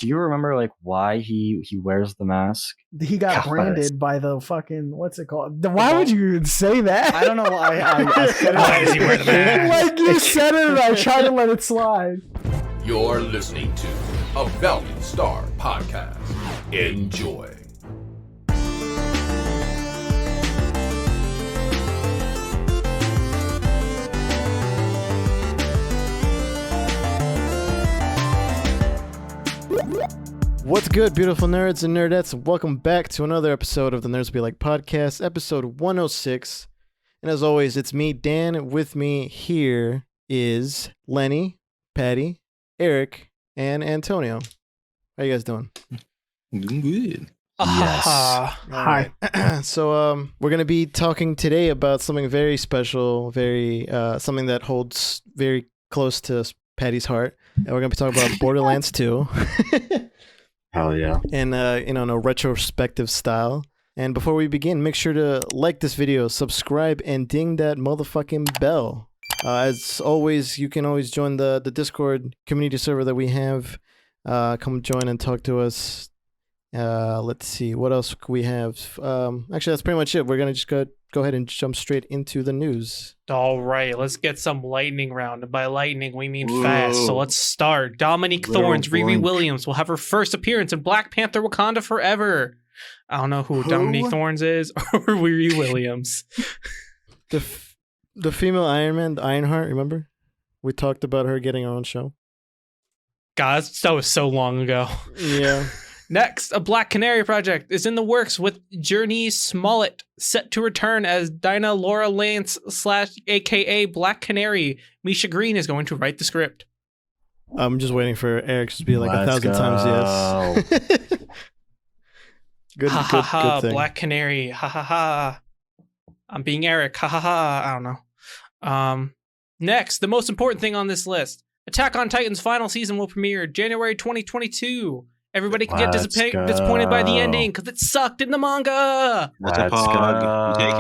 do you remember like why he wears the mask? He got branded by the fucking what's it called? Why would you even say that? I don't know why I said it. Why does he wear the mask? Like you said it, and I tried to let it slide. You're listening to a Valiant Star podcast. Enjoy. What's good, beautiful nerds and nerdettes? Welcome back to another episode of the Nerds Be Like podcast, episode 106. And as always, it's me, Dan. With me here is Lenny, Patty, Eric, and Antonio. How you guys doing? Doing good. Yes. Hi. So we're going to be talking today about something very special, very something that holds very close to Patty's heart. And we're going to be talking about Borderlands 2. Hell yeah. In a retrospective style. And before we begin, make sure to like this video, subscribe, and ding that motherfucking bell. As always, you can always join the Discord community server that we have. Come join and talk to us. Let's see, what else could we have? Actually, that's pretty much it. We're going to just go ahead and jump straight into the news. All right, let's get some lightning round. And by lightning, we mean fast. So let's start. Dominique Thorne's Riri Williams will have her first appearance in Black Panther Wakanda Forever. I don't know who Dominique Thorne's is or Riri Williams. The female Iron Man, the Ironheart, remember? We talked about her getting her own show. God, that was so long ago. Yeah. Next, a Black Canary project is in the works with Journey Smollett set to return as Dinah Laura Lance / aka Black Canary. Misha Green is going to write the script. I'm just waiting for Eric to be like 1,000 times yes. Good thing. Black Canary. Ha ha ha. I'm being Eric. Ha ha ha. I don't know. Next, the most important thing on this list. Attack on Titan's final season will premiere January 2022. Everybody can get disappointed by the ending because it sucked in the manga. That's a pog. Take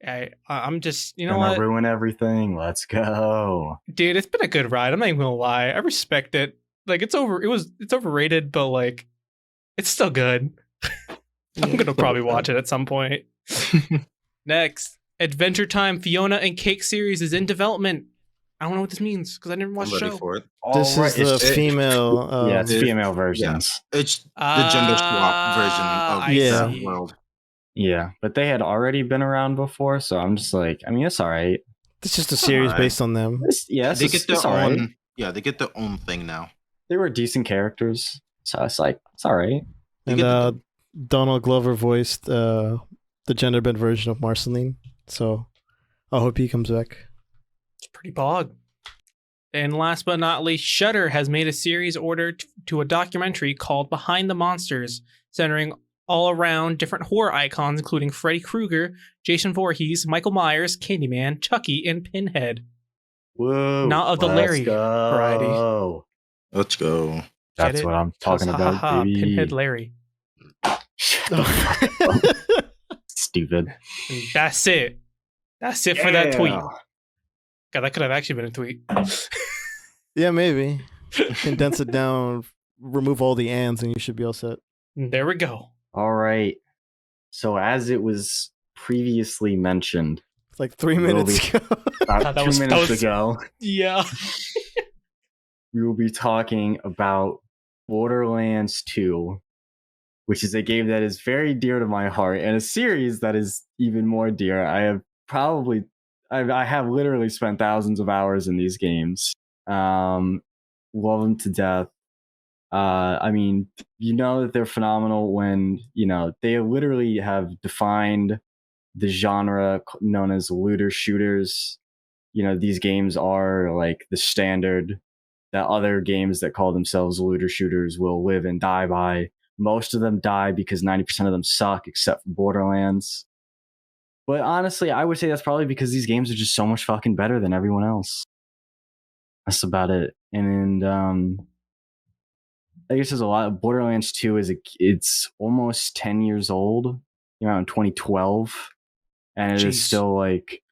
it. I'm just, you know what? Ruin everything. Let's go, dude. It's been a good ride. I'm not even gonna lie. I respect it. Like it's overrated, but like it's still good. I'm gonna probably watch it at some point. Next, Adventure Time Fiona and Cake series is in development. I don't know what this means because I never watched the show. For it. This is the female. It's female versions. Yeah. It's the gender swap version of that world. Yeah, but they had already been around before, so I'm just like, I mean, it's all right. It's just a series based on them. They get their own. Right. Yeah, they get their own thing now. They were decent characters, so it's like it's all right. And Donald Glover voiced the gender bent version of Marceline, so I hope he comes back. It's pretty bog. And last but not least, Shudder has made a series order to a documentary called Behind the Monsters, centering all around different horror icons, including Freddy Krueger, Jason Voorhees, Michael Myers, Candyman, Chucky, and Pinhead. Whoa! Not of the Larry variety. Let's go. That's what I'm talking about, baby. Pinhead Larry. Stupid. And that's it. That's it for that tweet. God, that could have actually been a tweet. Yeah, maybe. Condense it down, remove all the ands, and you should be all set. There we go. All right. So as it was previously mentioned, it's like 3 minutes ago. About 2 minutes ago. Yeah. We will be talking about Borderlands 2, which is a game that is very dear to my heart, and a series that is even more dear. I have literally spent thousands of hours in these games. Love them to death. I mean, you know that they're phenomenal when, you know, they literally have defined the genre known as looter shooters. You know, these games are like the standard that other games that call themselves looter shooters will live and die by. Most of them die because 90% of them suck, except for Borderlands. But honestly, I would say that's probably because these games are just so much fucking better than everyone else. That's about it. And I guess there's a lot. Borderlands 2 it's almost 10 years old. You know, in 2012, and it is still like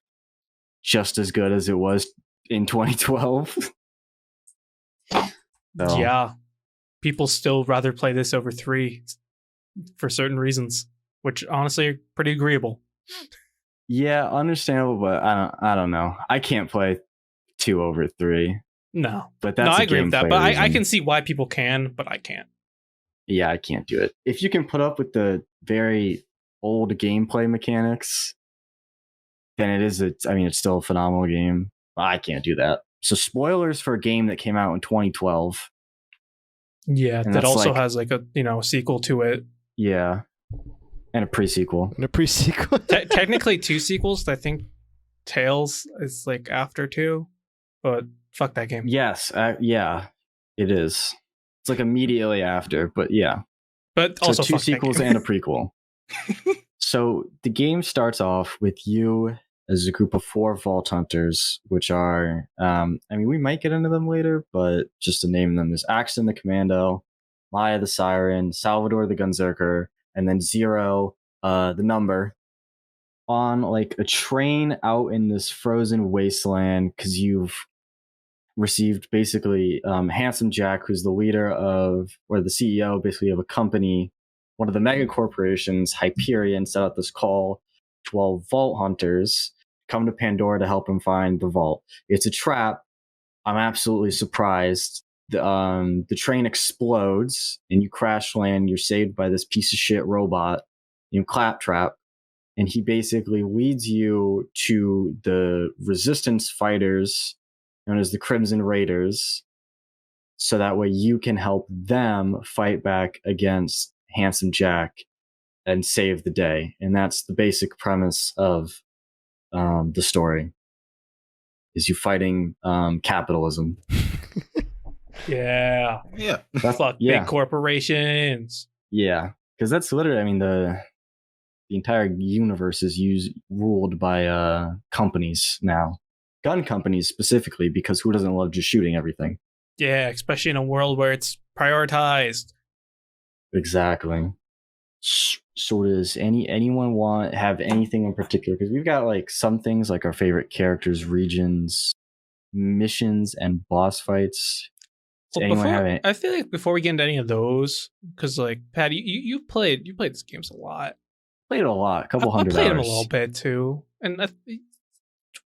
just as good as it was in 2012. So, yeah. people still rather play this over 3 for certain reasons, which honestly are pretty agreeable. Yeah, understandable, but I don't know. I can't play 2 over 3. No, but that's I a agree with that. gameplay But I reason. can see why people can, but I can't. Yeah, I can't do it. If you can put up with the very old gameplay mechanics, then it's still a phenomenal game. I can't do that. So spoilers for a game that came out in 2012. Yeah, And that that's also like- has like a sequel to it. Yeah. And a pre-sequel. And a pre-sequel. Technically 2 sequels. I think Tales is like after 2, but fuck that game. Yes, yeah, it is. It's like immediately after, but yeah. But So also 2 fuck that sequels game. and a prequel. So the game starts off with you as a group of 4 Vault Hunters, which are, we might get into them later, but just to name them, there's Axton the Commando, Maya the Siren, Salvador the Gunzerker, and then Zero, the number, on like a train out in this frozen wasteland because you've received basically Handsome Jack, who's the leader of, or the CEO basically of a company, one of the mega corporations, Hyperion, set out this call to all Vault Hunters come to Pandora to help him find the vault. It's a trap. I'm absolutely surprised. The train explodes and you crash land. You're saved by this piece of shit robot named Claptrap. And he basically leads you to the resistance fighters known as the Crimson Raiders, so that way you can help them fight back against Handsome Jack and save the day. And that's the basic premise of the story, is you fighting capitalism. Yeah. Yeah. Fuck big corporations. Yeah, because that's literally, the entire universe is ruled by companies now. Gun companies specifically, because who doesn't love just shooting everything? Yeah, especially in a world where it's prioritized. Exactly. So does anyone have anything in particular? Because we've got like some things like our favorite characters, regions, missions, and boss fights. Does anyone have any? I feel like before we get into any of those, because like Pat, you played these games a lot. Played a lot, a couple I hundred played hours. them a little bit too. And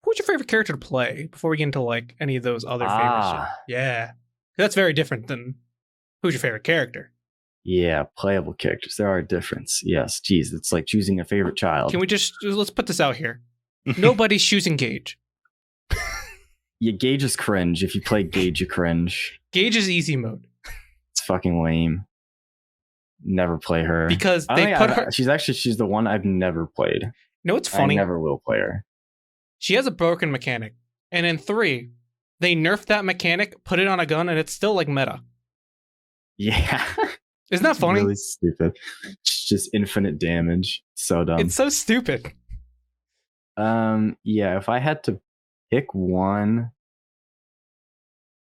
who's your favorite character to play before we get into like any of those other favorites? Yeah, that's very different than who's your favorite character. Yeah, playable characters. There are a difference. Yes, geez, it's like choosing a favorite child. Can we let's put this out here? Nobody's choosing Gage. Yeah, Gage is cringe. If you play Gage, you cringe. Gage is easy mode. It's fucking lame. Never play her. Because they put her... She's the one I've never played. You know what's funny? I never will play her. She has a broken mechanic. And in 3, they nerfed that mechanic, put it on a gun, and it's still like meta. Yeah. Isn't that funny? Really stupid. It's just infinite damage. So dumb. It's so stupid. Yeah, if I had to pick one,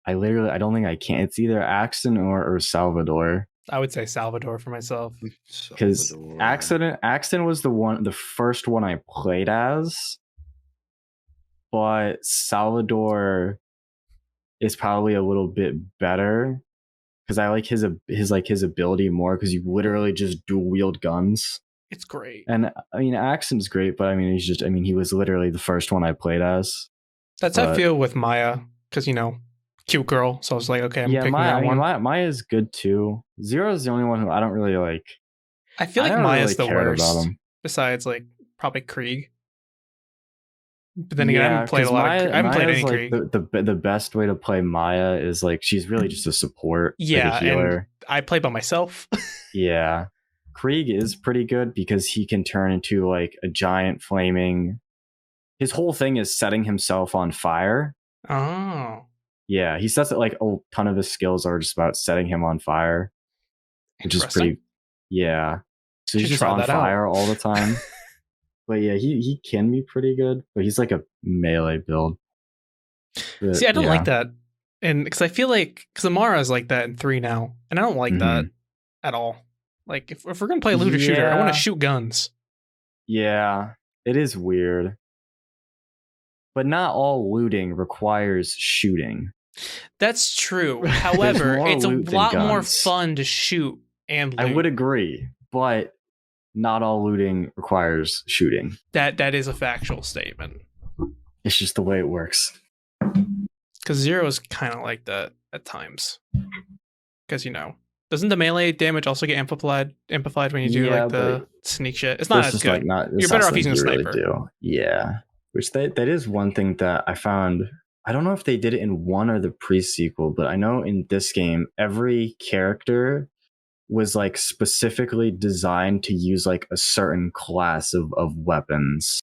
I don't think I can. It's either Axton or Salvador. I would say Salvador for myself. Because Axton was the first one I played as, but Salvador is probably a little bit better because I like his ability more, because you literally just dual wield guns. It's great. And Axton's great, but he was literally the first one I played as. That's how I feel with Maya, because cute girl. So I was like, okay, I'm picking that one. Maya's good too. Zero's the only one who I don't really like. I feel like Maya's really the worst. Besides, like, probably Krieg. But then again, I haven't played a lot. I haven't played any Krieg. The best way to play Maya is like she's really just a support. Yeah, like a healer. And I play by myself. Yeah, Krieg is pretty good because he can turn into like a giant flaming. His whole thing is setting himself on fire. Oh. Yeah, he says that like a ton of his skills are just about setting him on fire, which is pretty. Yeah, so he's just on fire all the time. But yeah, he can be pretty good, but he's like a melee build. But, see, I don't like that, and because I feel like Amara is like that in 3 now, and I don't like that at all. Like if we're gonna play a looter shooter, I want to shoot guns. Yeah, it is weird, but not all looting requires shooting. That's true. However, more it's a loot than lot more guns. fun to shoot and loot. I would agree, but not all looting requires shooting. That is a factual statement. It's just the way it works. Because Zero is kind of like that at times. Because, doesn't the melee damage also get amplified when you do Yeah, like the sneak shit? It's not as good. You're better off using a sniper. Yeah. Which that is one thing that I found. I don't know if they did it in 1 or the pre-sequel, but I know in this game, every character was like specifically designed to use like a certain class of weapons.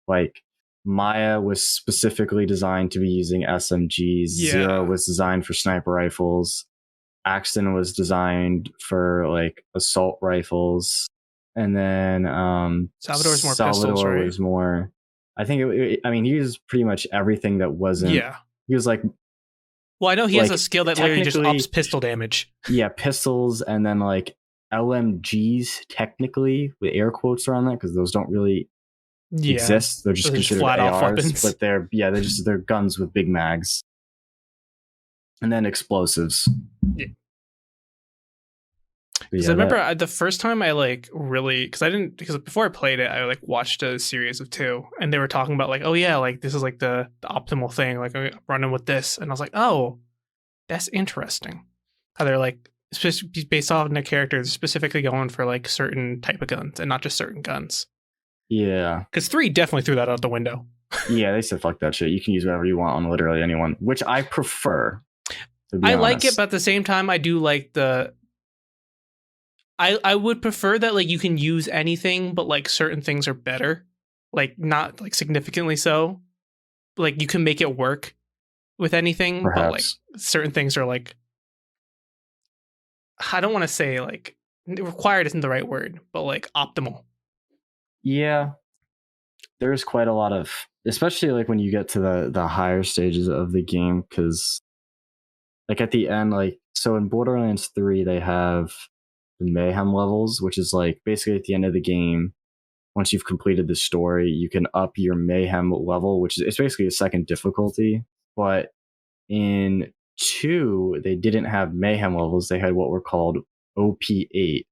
Like Maya was specifically designed to be using SMGs. Yeah. Zero was designed for sniper rifles. Axton was designed for like assault rifles. And then Salvador's more pistols, right? was more. I think he used pretty much everything that wasn't. Yeah. He was like. Well, I know he has a skill that literally just ups pistol damage. Yeah, pistols, and then like LMGs, technically, with air quotes around that, because those don't really exist. They're just considered flat ARs, off weapons. but they're guns with big mags, and then explosives. Yeah. Because I remember the first time I like really, because before I played it, I like watched a series of 2, and they were talking about like, oh yeah, like this is like the optimal thing, like I'm running with this, and I was like, oh, that's interesting. How they're like based off their characters, specifically going for like certain type of guns and not just certain guns. Yeah, because 3 definitely threw that out the window. Yeah, they said fuck that shit. You can use whatever you want on literally anyone, which I prefer. I like it, but at the same time, I do like the. I would prefer that like you can use anything, but like certain things are better, like not like significantly so. Like you can make it work with anything, Perhaps. but like certain things are like. I don't want to say like required isn't the right word, but like optimal. Yeah, there's quite a lot of, especially like when you get to the higher stages of the game, because like at the end, like so in Borderlands 3 they have the mayhem levels, which is like basically at the end of the game, once you've completed the story, you can up your mayhem level, which is it's basically a second difficulty. But in 2, they didn't have mayhem levels. They had what were called OP8,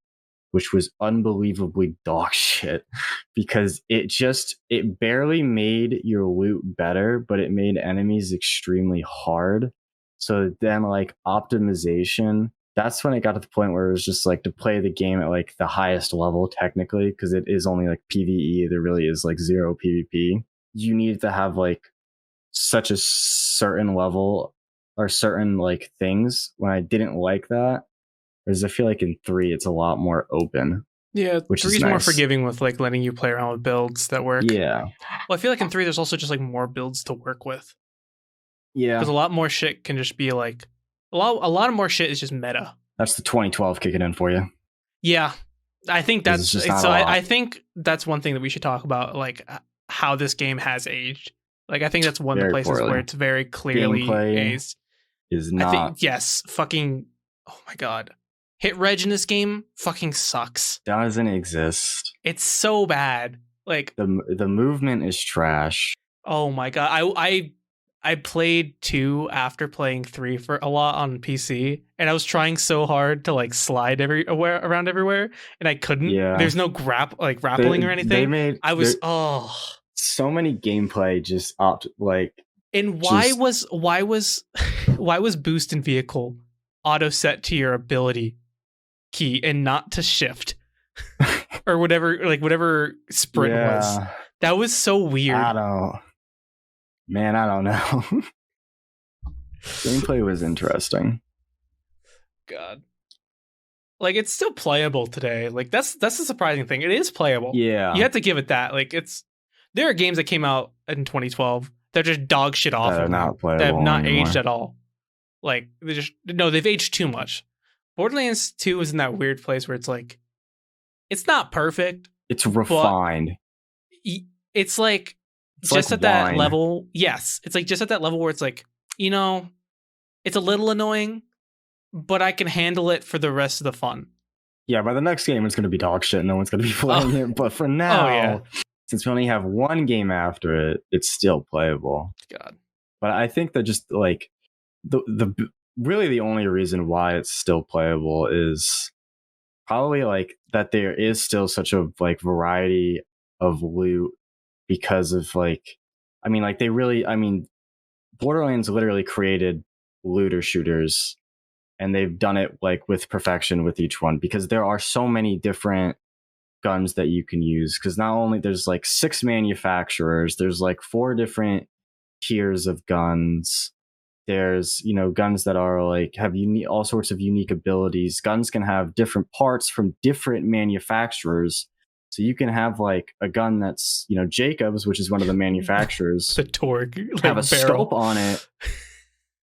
which was unbelievably dog shit because it barely made your loot better, but it made enemies extremely hard. So then like optimization, that's when it got to the point where it was just like to play the game at like the highest level technically, because it is only like PvE. There really is like 0 PvP. You need to have like such a certain level or certain like things. When I didn't like that, whereas I feel like in 3 it's a lot more open. Yeah, which 3 is nice. More forgiving with like letting you play around with builds that work. Yeah. Well, I feel like in 3 there's also just like more builds to work with. Yeah. Because a lot more shit can just be like a lot of more shit is just meta. That's the 2012 kicking in for you. Yeah. I think that's so I think that's one thing that we should talk about, like how this game has aged. Like I think that's one of the places where it's very clearly aged. Is not. I think yes, fucking oh my god. Hit reg in this game fucking sucks. Doesn't exist. It's so bad. Like the movement is trash. Oh my god. I played 2 after playing 3 for a lot on PC, and I was trying so hard to like slide around everywhere, and I couldn't. Yeah. There's no grappling or anything. So many gameplay just like. And why was boost in vehicle auto set to your ability key and not to shift or whatever sprint was? That was so weird. I don't know. Gameplay was interesting. God. Like it's still playable today. Like that's the surprising thing. It is playable. Yeah. You have to give it that. Like there are games that came out in 2012 that are just dog shit off of not playable that have not anymore. aged at all. Like they've aged too much. Borderlands 2 is in that weird place where it's like it's not perfect. It's refined. It's like it's just like at that wine. level. Yes. It's like just at that level where it's like, it's a little annoying, but I can handle it for the rest of the fun. Yeah, by the next game it's going to be dog shit. No one's going to be playing it. But for now, since we only have one game after it, it's still playable. God. But I think that just like the really the only reason why it's still playable is probably like that there is still such a like variety of loot because of like I mean like they really I mean Borderlands literally created looter shooters and they've done it like with perfection with each one because there are so many different guns that you can use because not only there's like 6 manufacturers, there's like 4 different tiers of guns. There's guns that are like have unique all sorts of unique abilities. Guns can have different parts from different manufacturers, so you can have like a gun that's Jacobs, which is one of the manufacturers, The torque like have a barrel. scope on it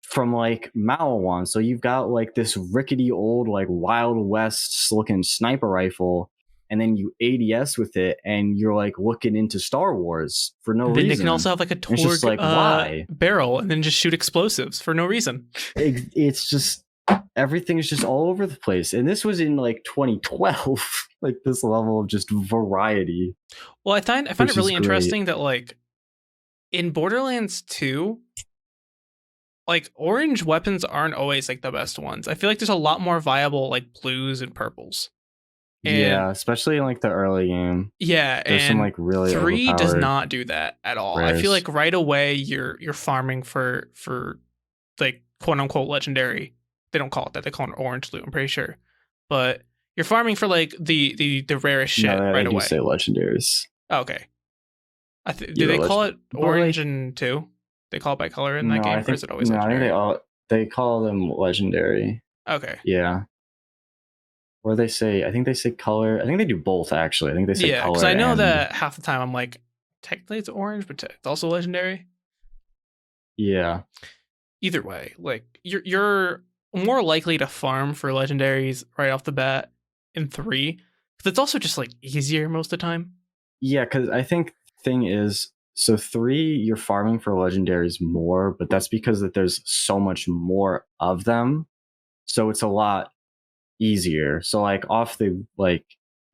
from like Malawan. So you've got like this rickety old like Wild West looking sniper rifle, and then you ADS with it, and you're like looking into Star Wars for no Then reason. they can also have like a It's just torque like, why? barrel, and then just shoot explosives for no reason. It's just everything's just all over the place, and this was in like 2012. Like this level of just variety. Well, I find Which it is really great. interesting that like in Borderlands 2, like orange weapons aren't always like the best ones. I feel like there's a lot more viable like blues and purples. And Yeah, especially in like the early game. yeah, There's and some like really 3 does overpowered not do that at all. I feel rares. like right away you're farming for like quote unquote legendary. They don't call it that. They call it orange loot, I'm pretty sure. But you're farming for like the rarest shit No, right they do away. say legendaries. Oh, okay. Do Yeah, they call it but, orange like- in 2? They call it by color in that No, game, I or think is it always no, I think legendary? they call them legendary. Okay. Yeah. Or they say, I think they say color. I think they do both actually. I think they say Yeah, color. because I know and- that half the time I'm like, technically it's orange, but it's also legendary. Yeah. Either way, like you're more likely to farm for legendaries right off the bat in 3, because it's also just like easier most of the time. Yeah, because I think the thing is, so 3, you're farming for legendaries more, but that's because that there's so much more of them. So it's a lot easier. So like off the like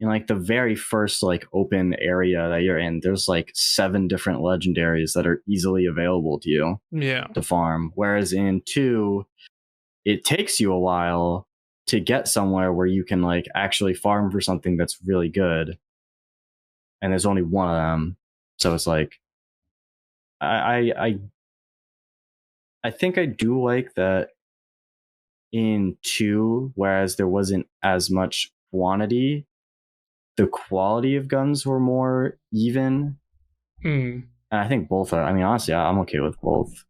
in like the very first like open area that you're in, there's like 7 different legendaries that are easily available to you Yeah. to farm. Whereas in 2, it takes you a while to get somewhere where you can like actually farm for something that's really good. And there's only one of them. So it's like I think I do like that in 2, whereas there wasn't as much quantity, the quality of guns were more even. Hmm. And I think both are, I mean, honestly, I'm okay with both.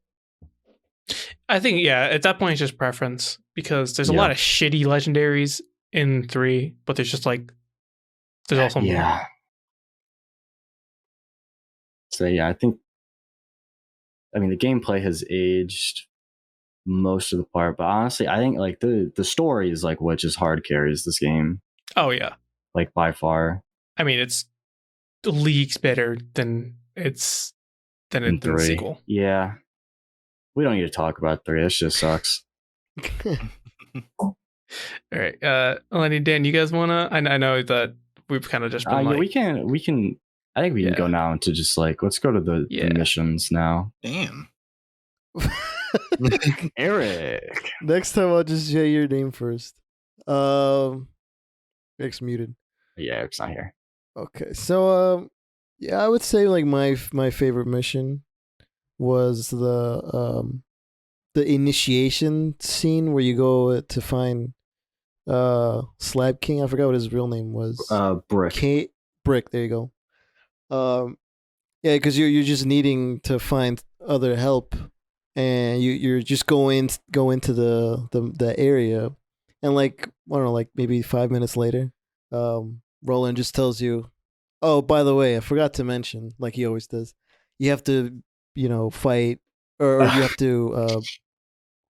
I think yeah, at that point it's just preference, because there's a Yeah. lot of shitty legendaries in 3, but there's also more. Yeah. So yeah, I think, I mean, the gameplay has aged most of the part, but honestly, I think like the story is like what just hard carries this game, Oh yeah. like by far. I mean, it's leagues better than In the 3. sequel. Yeah. We don't need to talk about 3. This just sucks. All right. Lenny, Dan, you guys wanna? I know that we've kind of just been Yeah, like, we can. I think we can Yeah. go now into just like let's go to the missions now. Damn. Eric. Next time I'll just say your name first. Eric's muted. Yeah, Eric's not here. Okay, so yeah, I would say like my favorite mission was the initiation scene where you go to find Slab King. I forgot what his real name was. Brick. Brick. There you go. Yeah, because you're just needing to find other help, and you're just go into the area, and like I don't know, like maybe 5 minutes later, Roland just tells you, "Oh, by the way, I forgot to mention, like he always does, you have to, fight, or you have to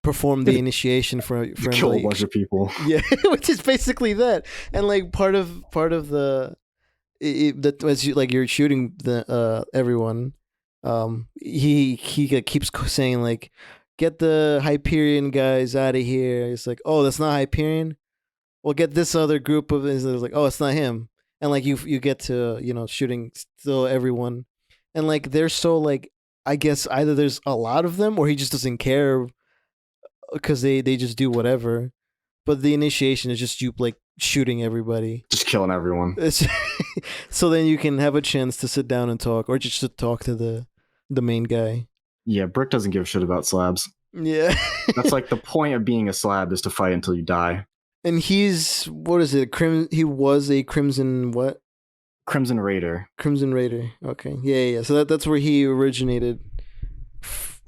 perform the initiation for Kill a like, bunch of people. yeah, which is basically that, and like part of the." That as you like you're shooting the everyone, he keeps saying like, get the Hyperion guys out of here. It's like, oh, that's not Hyperion. Well, get this other group of. It's like, oh, it's not him. And like you get to shooting still everyone, and like they're so like I guess either there's a lot of them or he just doesn't care because they just do whatever. But the initiation is just you like shooting everybody. Just killing everyone. So then you can have a chance to sit down and talk, or just to talk to the main guy. Yeah, Brick doesn't give a shit about slabs. Yeah. That's like the point of being a slab is to fight until you die. And he's, what is it? He was a Crimson what? Crimson Raider. Crimson Raider. Okay. Yeah. So that's where he originated.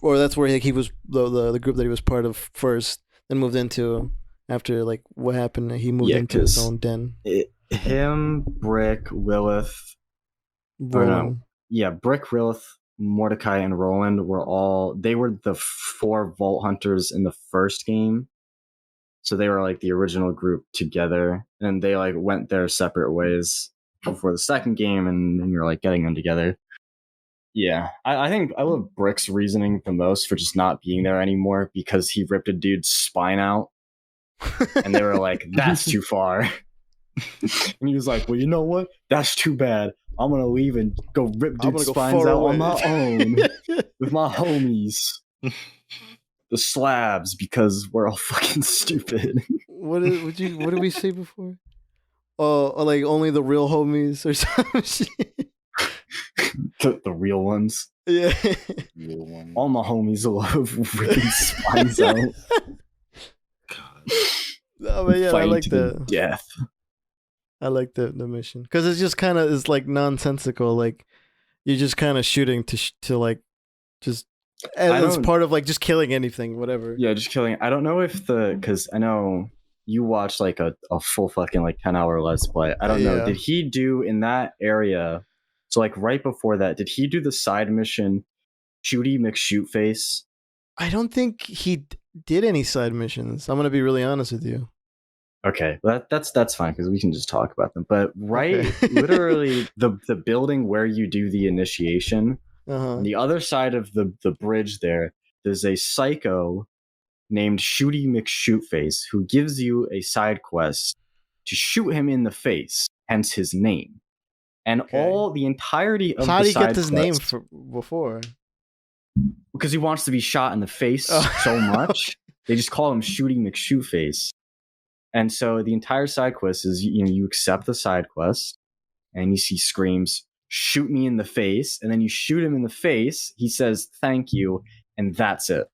Or that's where he was the group that he was part of first, then moved into after like what happened. He moved into his own den. Him, Brick, Lilith, Roland. Brick, Lilith, Mordecai, and Roland they were the 4 Vault Hunters in the first game. So they were like the original group together, and they like went their separate ways before the second game, and then you're like getting them together. Yeah, I think I love Brick's reasoning the most for just not being there anymore because he ripped a dude's spine out, and they were like, "That's too far," and he was like, "Well, you know what? That's too bad. I'm gonna leave and go rip dude's spines out on my own with my homies, the slabs, because we're all fucking stupid." What did we say before? Oh, like only the real homies or something. The real ones. Yeah. Real ones. All my homies love ripping spines out. God. No, but yeah, I like the death. I like the mission because it's just kind of is like nonsensical. Like you're just kind of shooting to like just as part of like just killing anything, whatever. Yeah, just killing. I don't know if because I know you watched like a full fucking like 10-hour Let's Play. I don't know. Did he do in that area? So like right before that, did he do the side mission, Shooty McShootface? I don't think he did any side missions. I'm gonna be really honest with you. Okay, that's fine because we can just talk about them. But literally the building where you do the initiation, on the other side of the bridge there's a psycho named Shooty McShootface who gives you a side quest to shoot him in the face, hence his name. And the entirety of how the did he side get his quest, name before? Because he wants to be shot in the face so much. They just call him Shooty McShootface. And so the entire side quest is, you accept the side quest, and he screams, "Shoot me in the face," and then you shoot him in the face. He says, "Thank you," and that's it.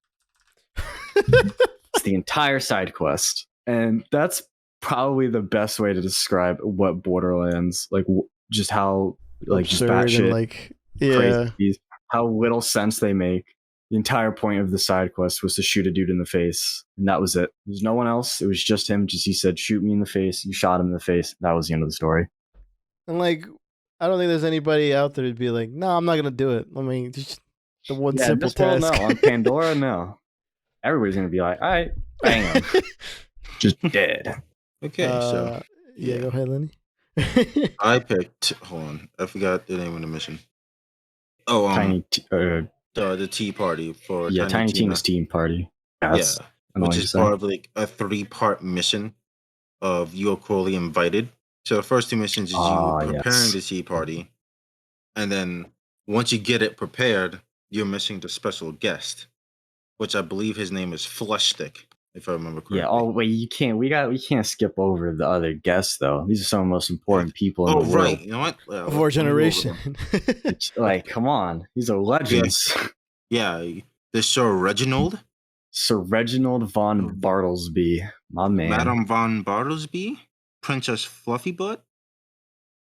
It's the entire side quest, and that's probably the best way to describe what Borderlands like. Just how like just batshit like crazy, how little sense they make. The entire point of the side quest was to shoot a dude in the face, and that was it. There's no one else. It was just him. He said, "Shoot me in the face." You shot him in the face. That was the end of the story. And like, I don't think there's anybody out there who'd be like, "No, I'm not gonna do it." I mean, just the one simple task. No, on Pandora, no. Everybody's gonna be like, "All right, bam, just dead." Okay, so yeah, go ahead, Lenny. I picked. Hold on, I forgot the name of the mission. Oh, Tiny. The tea party for Tiny Tina's team party. Which is part of like a 3-part mission of you are cruelly invited. So the first 2 missions is you preparing the tea party, and then once you get it prepared, you're missing the special guest, which I believe his name is Flush Stick, if I remember correctly. Yeah. Oh wait, you can't. We can't skip over the other guests though. These are some of the most important people in the world. Right. You know what? Of our generation. Like, come on, these are legends. Yeah. There's Sir Reginald. Sir Reginald von Bartlesby, my man. Madame von Bartlesby. Princess Fluffy Butt.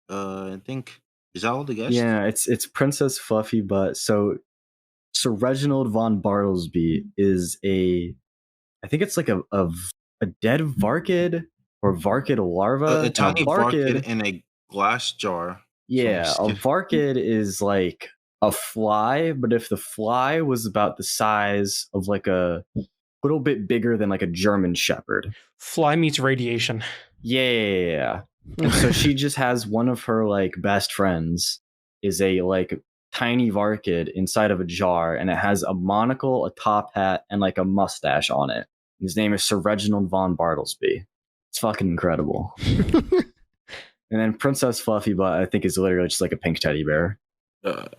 I think, is that all the guests? Yeah, it's Princess Fluffy Butt. So Sir Reginald von Bartlesby is I think it's like a dead Varkid or Varkid larva. A tiny Varkid in a glass jar. Yeah, a Varkid is like a fly, but if the fly was about the size of like a little bit bigger than like a German Shepherd. Fly meets radiation. Yeah. And so she just has one of her like best friends is a like tiny Varkid inside of a jar, and it has a monocle, a top hat, and like a mustache on it. His name is Sir Reginald von Bartlesby. It's fucking incredible. And then Princess Fluffy Butt, I think, is literally just like a pink teddy bear.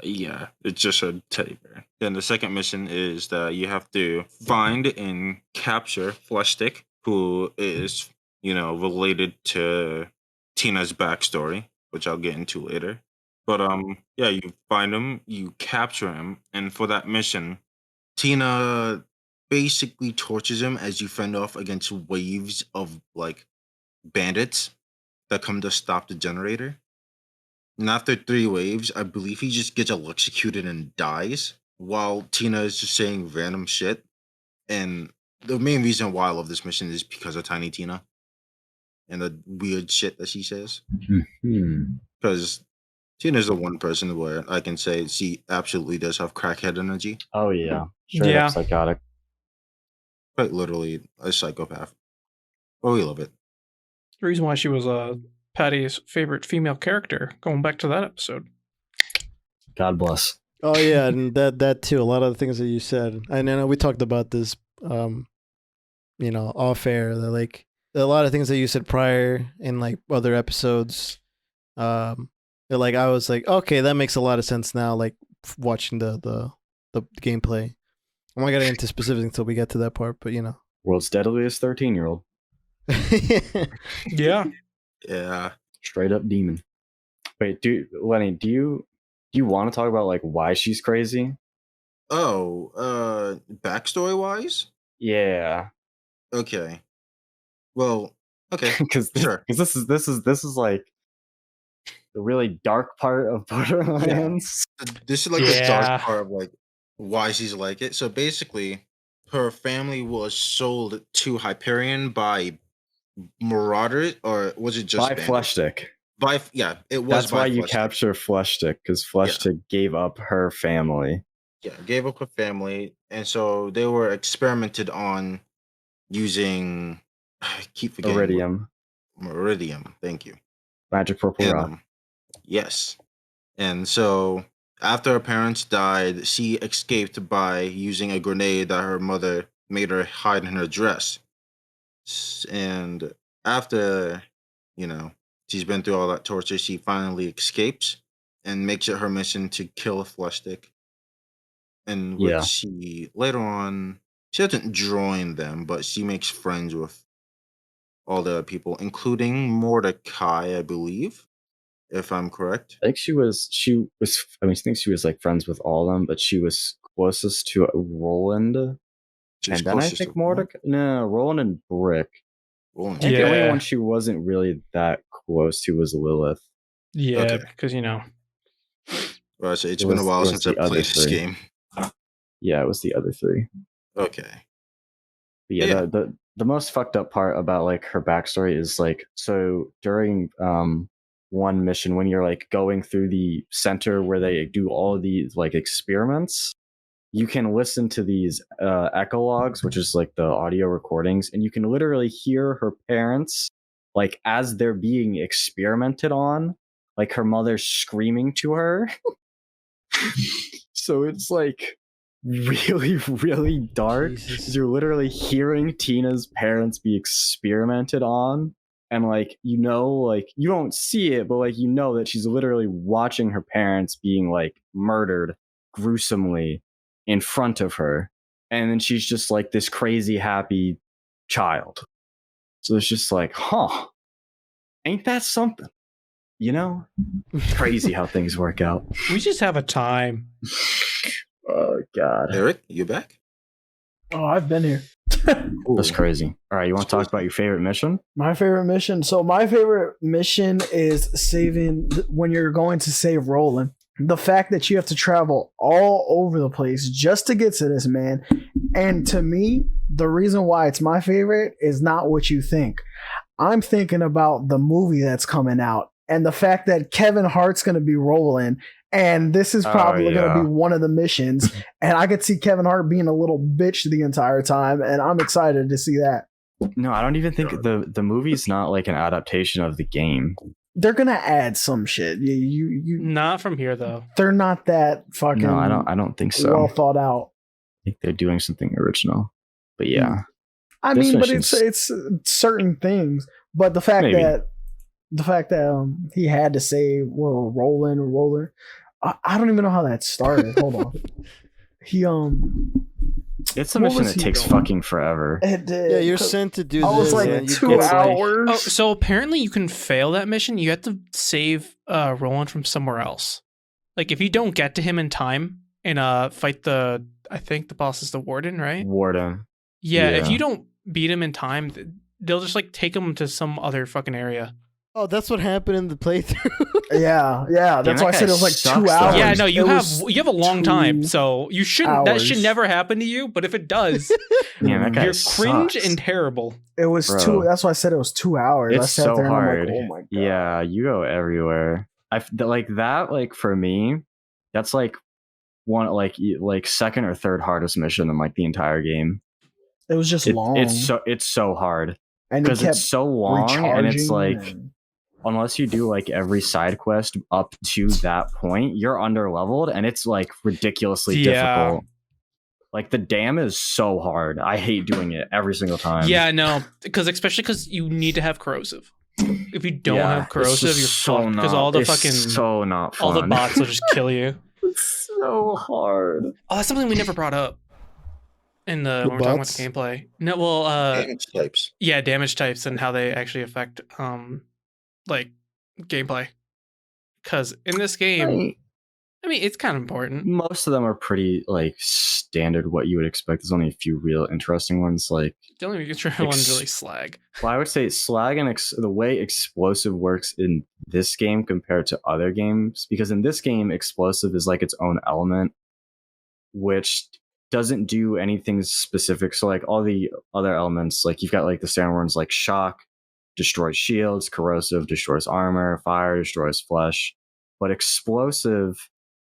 Yeah, it's just a teddy bear. Then the second mission is that you have to find and capture Fleshstick, who is, related to Tina's backstory, which I'll get into later. But yeah, you find him, you capture him, and for that mission, Tina basically tortures him as you fend off against waves of like bandits that come to stop the generator. And after 3 waves, I believe he just gets electrocuted and dies while Tina is just saying random shit. And the main reason why I love this mission is because of Tiny Tina and the weird shit that she says. Because Tina's the one person where I can say she absolutely does have crackhead energy. Oh, yeah. Straight up psychotic. Quite literally a psychopath. But we love it. The reason why she was Patty's favorite female character, going back to that episode. God bless. Oh yeah, and that too. A lot of the things that you said, and I know we talked about this, off air. That like a lot of things that you said prior in like other episodes. That like I was like, okay, that makes a lot of sense now. Like watching the gameplay. I'm not gonna get into specifics until we get to that part, but World's deadliest 13-year-old. Yeah. Yeah. Straight up demon. Wait, Lenny, do you want to talk about like why she's crazy? Oh, backstory wise? Yeah. Okay. Well, okay. Because sure. Because this is like the really dark part of Borderlands. Yeah. This is like the dark part of like why she's like it. So basically, her family was sold to Hyperion by Marauders, or was it just by Fleshstick? It was. That's why you capture Fleshstick, because Fleshstick gave up her family. Yeah, gave up her family, and so they were experimented on using. I keep forgetting. Iridium. Thank you. Magic purple rock. Yes, and so after her parents died, she escaped by using a grenade that her mother made her hide in her dress. And after, she's been through all that torture, she finally escapes and makes it her mission to kill Fleshstick. And which she later on, she doesn't join them, but she makes friends with all the people, including Mordecai, I believe, if I'm correct. I think she was. I think she was like friends with all of them, but she was closest to Roland. And then I think Mordecai. No, Roland and Brick. I think the only one she wasn't really that close to was Lilith. Yeah, because Right, so it's been a while since I played this game. Yeah, it was the other three. Okay. But yeah, the most fucked up part about like her backstory is like, so during one mission when you're like going through the center where they do all of these like experiments, you can listen to these echologs, which is like the audio recordings, and you can literally hear her parents like as they're being experimented on, like her mother screaming to her. So it's like really, really dark. You're literally hearing Tina's parents be experimented on, and like you don't see it, but like that she's literally watching her parents being like murdered gruesomely in front of her, and then she's just like this crazy happy child. So it's just like, ain't that something? Crazy how things work out. We just have a time. Oh God, Eric, you back? Oh, I've been here. That's crazy. All right, you want to talk about your favorite mission? My favorite mission. So my favorite mission is saving when you're going to save Roland. The fact that you have to travel all over the place just to get to this man. And to me, the reason why it's my favorite is not what you think. I'm thinking about the movie that's coming out and the fact that Kevin Hart's going to be Roland. And this is probably going to be one of the missions. And I could see Kevin Hart being a little bitch the entire time. And I'm excited to see that. No, I don't even think the movie's not like an adaptation of the game. They're gonna add some shit. You not from here though. They're not that fucking. No, I don't think so. Well thought out. I think they're doing something original. But yeah, I mean, but it's certain things. But the fact that he had to say, well, Roland. I don't even know how that started. Hold on. He It's a mission that takes fucking forever. It did. Yeah, you're sent to do this. I was like 2 hours. Oh, so apparently you can fail that mission. You have to save Roland from somewhere else. Like if you don't get to him in time and fight I think the boss is the warden, right? Warden. Yeah, if you don't beat him in time, they'll just like take him to some other fucking area. Oh, that's what happened in the playthrough. Yeah. That's why I said it was like 2 hours. Yeah, no, you have a long time, so you shouldn't. That should hours. never happen to you. But if it does, that guy you're cringe sucks. and terrible. It was Bro. 2. That's why I said it was 2 hours. I It's sat so there and hard. I'm like, oh my god. Yeah, you go everywhere. Like that. Like for me, that's like one like second or third hardest mission in like the entire game. It was just long. It's so hard and because it's so long, and it's like and... unless you do like every side quest up to that point, you're under leveled, and it's like ridiculously difficult. Like the dam is so hard. I hate doing it every single time. Yeah, no, especially because you need to have corrosive. If you don't have corrosive, you're fucked because all the fucking so not fun. all the bots will just kill you. It's so hard. Oh, that's something we never brought up in when we're talking about the gameplay. No, well, Damage types. Yeah, damage types and how they actually affect like gameplay. Because in this game, I mean, it's kind of important. Most of them are pretty like standard, what you would expect. There's only a few real interesting ones. Like the only interesting one's really slag. Well, I would say slag and the way explosive works in this game compared to other games, because in this game, explosive is like its own element, which doesn't do anything specific. So like all the other elements, like you've got like the standard ones like shock, destroys shields, corrosive, destroys armor, fire, destroys flesh. But explosive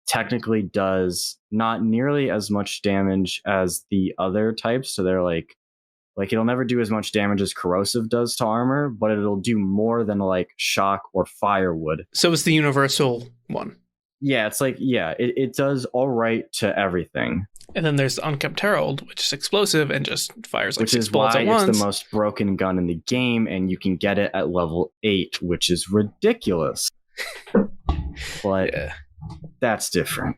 technically does not nearly as much damage as the other types. So they're like it'll never do as much damage as corrosive does to armor, but it'll do more than like shock or fire would. So it's the universal one. Yeah, it's like, it does all right to everything. And then there's Unkept Herald, which is explosive and just fires like 6 bullets at once. Which is why it's the most broken gun in the game, and you can get it at level 8, which is ridiculous. But that's different.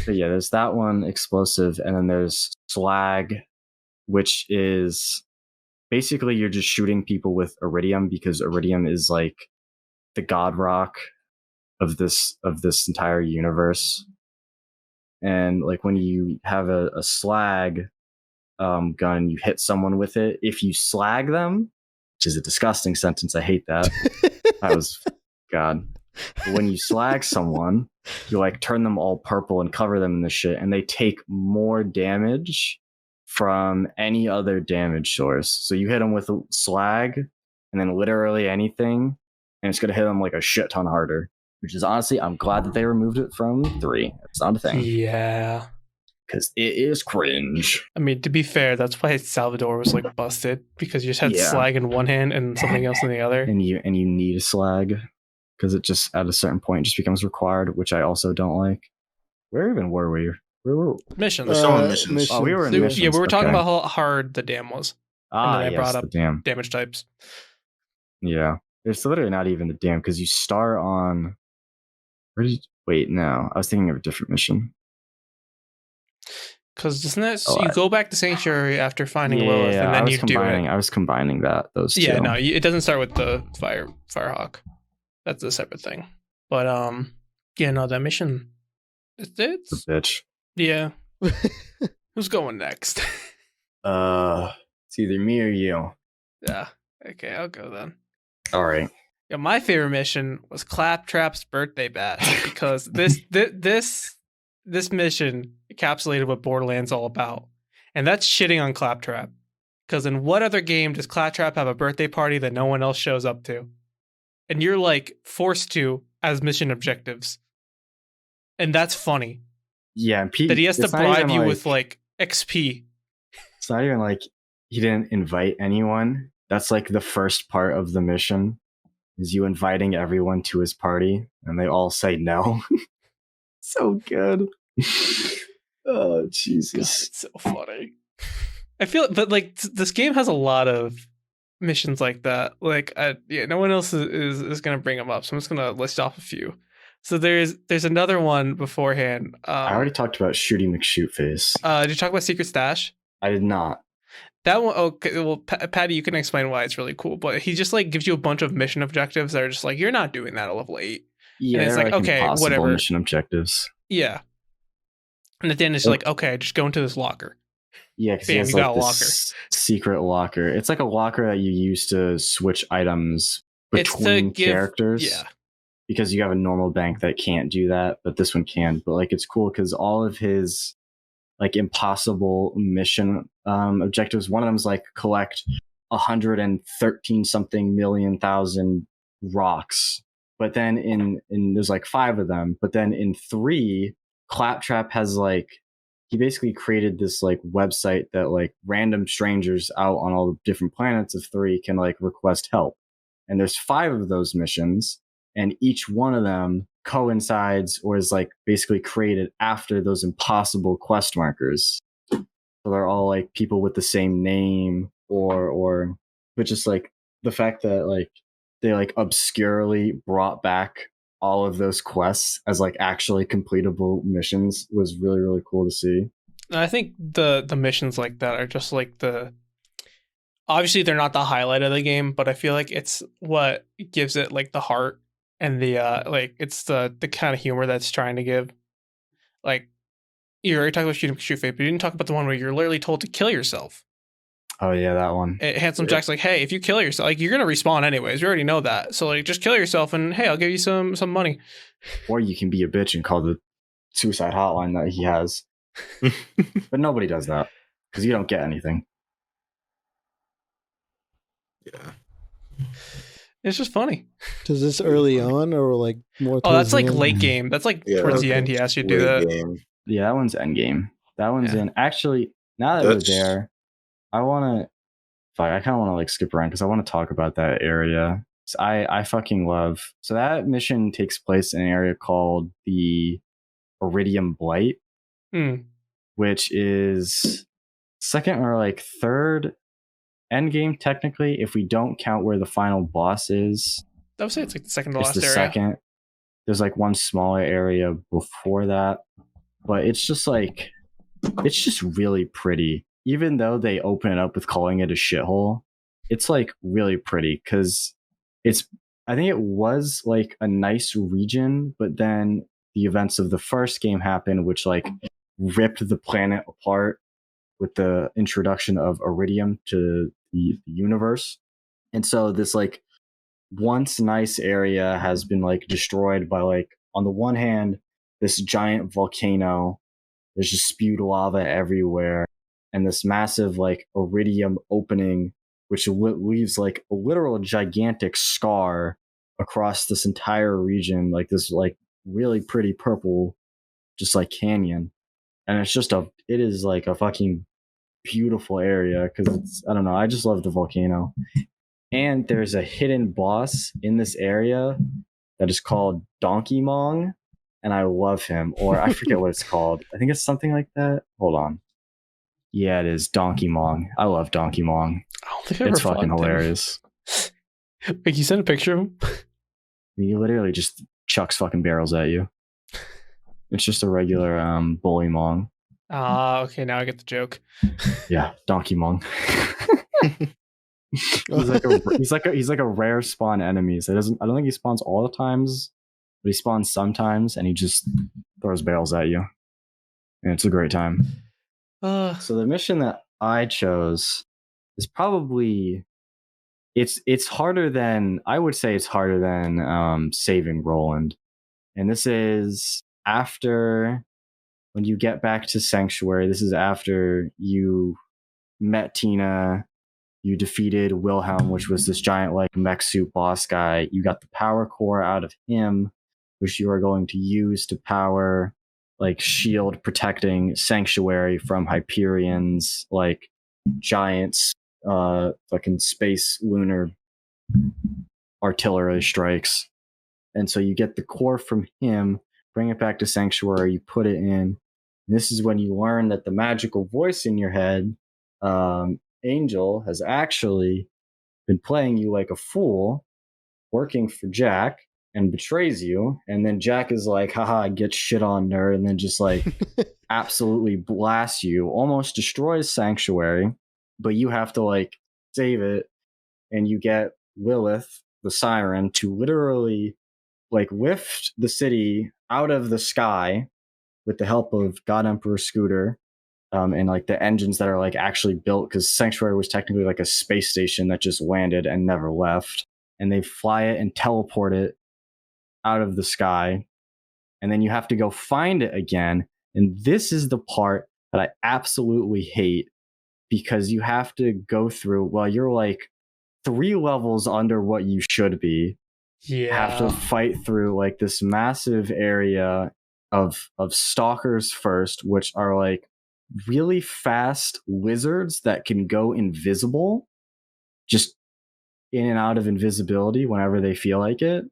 But yeah, there's that one, explosive, and then there's slag, which is basically you're just shooting people with iridium, because iridium is like the god rock of this entire universe. And like when you have a slag gun, you hit someone with it. If you slag them, which is a disgusting sentence, I hate that. That was God. But when you slag someone, you like turn them all purple and cover them in the shit, and they take more damage from any other damage source. So you hit them with a slag, and then literally anything, and it's gonna hit them like a shit ton harder. Which is honestly, I'm glad that they removed it from 3. It's not a thing. Yeah. Because it is cringe. I mean, to be fair, that's why Salvador was like busted, because you just had slag in one hand and something else in the other. And you need a slag, because it just at a certain point just becomes required, which I also don't like. Where even were we? Where were missions? We're still on missions. Oh, we were in missions. Yeah, we were talking about how hard the dam was. Ah, and then I brought up the dam. Damage types. Yeah. It's literally not even the dam, because you start on... Wait, no. I was thinking of a different mission. Because doesn't that you go back to Sanctuary after finding Lilith, and then you do it? I was combining those two. Yeah, no, it doesn't start with the Firehawk. That's a separate thing. But yeah, no, that mission, it's a bitch. Yeah. Who's going next? It's either me or you. Yeah. Okay, I'll go then. All right. Yeah, my favorite mission was Claptrap's birthday bash, because this mission encapsulated what Borderlands all about, and that's shitting on Claptrap. Because in what other game does Claptrap have a birthday party that no one else shows up to, and you're like forced to as mission objectives, and that's funny. Yeah, and that he has to bribe you with like XP. It's not even like he didn't invite anyone. That's like the first part of the mission. Is you inviting everyone to his party, and they all say no. So good. Oh, Jesus. God, it's so funny. I feel, but like this game has a lot of missions like that. Like, no one else is going to bring them up, so I'm just going to list off a few. So there's another one beforehand. I already talked about Shooty McShootface. Did you talk about Secret Stash? I did not. That one, okay. Well, Patty, you can explain why it's really cool. But he just like gives you a bunch of mission objectives that are just like, you're not doing that at level 8. Yeah, and it's like okay, whatever. Mission objectives. Yeah. And at the end, it's like, okay, just go into this locker. Yeah, because he has like this secret locker. It's like a locker that you use to switch items between characters. Yeah. Because you have a normal bank that can't do that, but this one can. But like, it's cool because all of his like impossible mission objectives. One of them is like collect 113 something million thousand rocks. But then in there's like 5 of them. But then in 3, Claptrap has like, he basically created this like website that like random strangers out on all the different planets of 3 can like request help. And there's 5 of those missions, and each one of them coincides or is like basically created after those impossible quest markers. So they're all like people with the same name but just like the fact that like they like obscurely brought back all of those quests as like actually completable missions was really, really cool to see. I think the missions like that are just like obviously they're not the highlight of the game, but I feel like it's what gives it like the heart and the like it's the kind of humor that's trying to give. Like you already talked about Shoot Face, but you didn't talk about the one where you're literally told to kill yourself. Oh yeah, that one. Handsome Jack's like, hey, if you kill yourself, like you're gonna respawn anyways. We already know that. So like, just kill yourself, and hey, I'll give you some money. Or you can be a bitch and call the suicide hotline that he has. But nobody does that because you don't get anything. Yeah. It's just funny. Is this early on or like more? Oh, that's like late game. That's like towards the end. He asked you to do that. Game. Yeah, that one's end game. That one's in. Actually, now that we're there, I kind of want to like skip around because I want to talk about that area. So I fucking love. So that mission takes place in an area called the Iridium Blight, which is second or like third end game technically, if we don't count where the final boss is. I would say it's like the second to last area. Second. There's like one smaller area before that, but it's just really pretty. Even though they open it up with calling it a shithole, it's like really pretty because I think it was like a nice region, but then the events of the first game happened, which like ripped the planet apart with the introduction of Iridium to the universe. And so this like once nice area has been like destroyed by like, on the one hand, this giant volcano. There's just spewed lava everywhere. And this massive like iridium opening, which leaves like a literal gigantic scar across this entire region, like this like really pretty purple, just like canyon. And it is like a fucking beautiful area because it's, I don't know, I just love the volcano. And there's a hidden boss in this area that is called Donkey Mong, and I love him. Or I forget what it's called. I think it's something like that. Hold on. Yeah, it is Donkey Mong. I love Donkey Mong. I don't think I've ever It's fucking hilarious. Like, you sent a picture of him? He literally just chucks fucking barrels at you. It's just a regular bully Mong. Okay, now I get the joke. Yeah, Donkey Mong. he's like a rare spawn enemy. So I don't think he spawns all the times, but he spawns sometimes, and he just throws barrels at you, and it's a great time. So the mission that I chose is probably it's harder than, I would say it's harder than saving Roland, and this is after when you get back to Sanctuary. This is after you met Tina. You defeated Wilhelm, which was this giant like mech suit boss guy. You got the power core out of him, which you are going to use to power like shield protecting Sanctuary from Hyperion's like giants fucking space lunar artillery strikes. And so you get the core from him, bring it back to Sanctuary, you put it in. And this is when you learn that the magical voice in your head, Angel, has actually been playing you like a fool, working for Jack, and betrays you. And then Jack is like, haha, get shit on, nerd. And then just like absolutely blasts you, almost destroys Sanctuary. But you have to like save it. And you get Lilith, the siren, to literally like lift the city out of the sky with the help of God Emperor Scooter. And like the engines that are like actually built, because Sanctuary was technically like a space station that just landed and never left. And they fly it and teleport it out of the sky. And then you have to go find it again. And this is the part that I absolutely hate, because you have to go through, well, you're like 3 levels under what you should be. Yeah. Have to fight through like this massive area of stalkers first, which are like really fast lizards that can go invisible, just in and out of invisibility whenever they feel like it.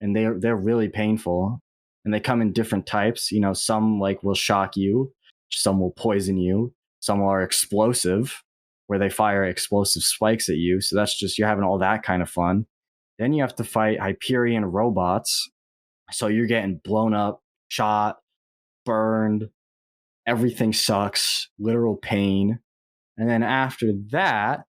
And they're really painful. And they come in different types. You know, some like will shock you, some will poison you, some are explosive, where they fire explosive spikes at you. So that's just, you're having all that kind of fun. Then you have to fight Hyperion robots. So you're getting blown up, shot, burned. Everything sucks, literal pain. And then after that,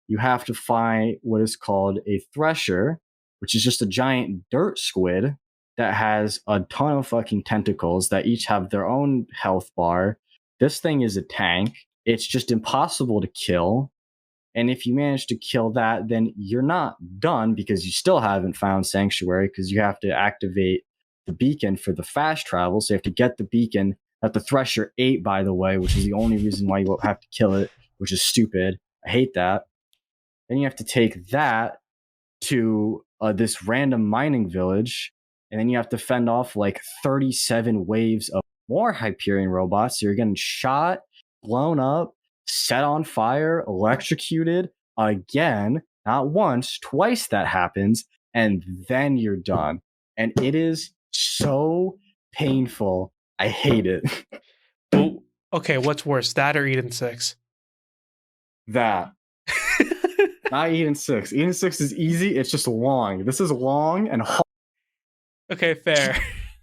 you have to fight what is called a thresher, which is just a giant dirt squid that has a ton of fucking tentacles that each have their own health bar. This thing is a tank. It's just impossible to kill. And if you manage to kill that, then you're not done, because you still haven't found Sanctuary, because you have to activate the beacon for the fast travel. So you have to get the beacon that the Thresher ate, by the way, which is the only reason why you won't have to kill it, which is stupid. I hate that. Then you have to take that to this random mining village, and then you have to fend off like 37 waves of more Hyperion robots. So you're getting shot, blown up, set on fire, electrocuted again, not once, twice that happens, and then you're done. And it is so painful. I hate it. Oh, okay, what's worse, that or Eden 6? That. Not Eden 6. Eden 6 is easy, it's just long. This is long and hard. Okay, fair.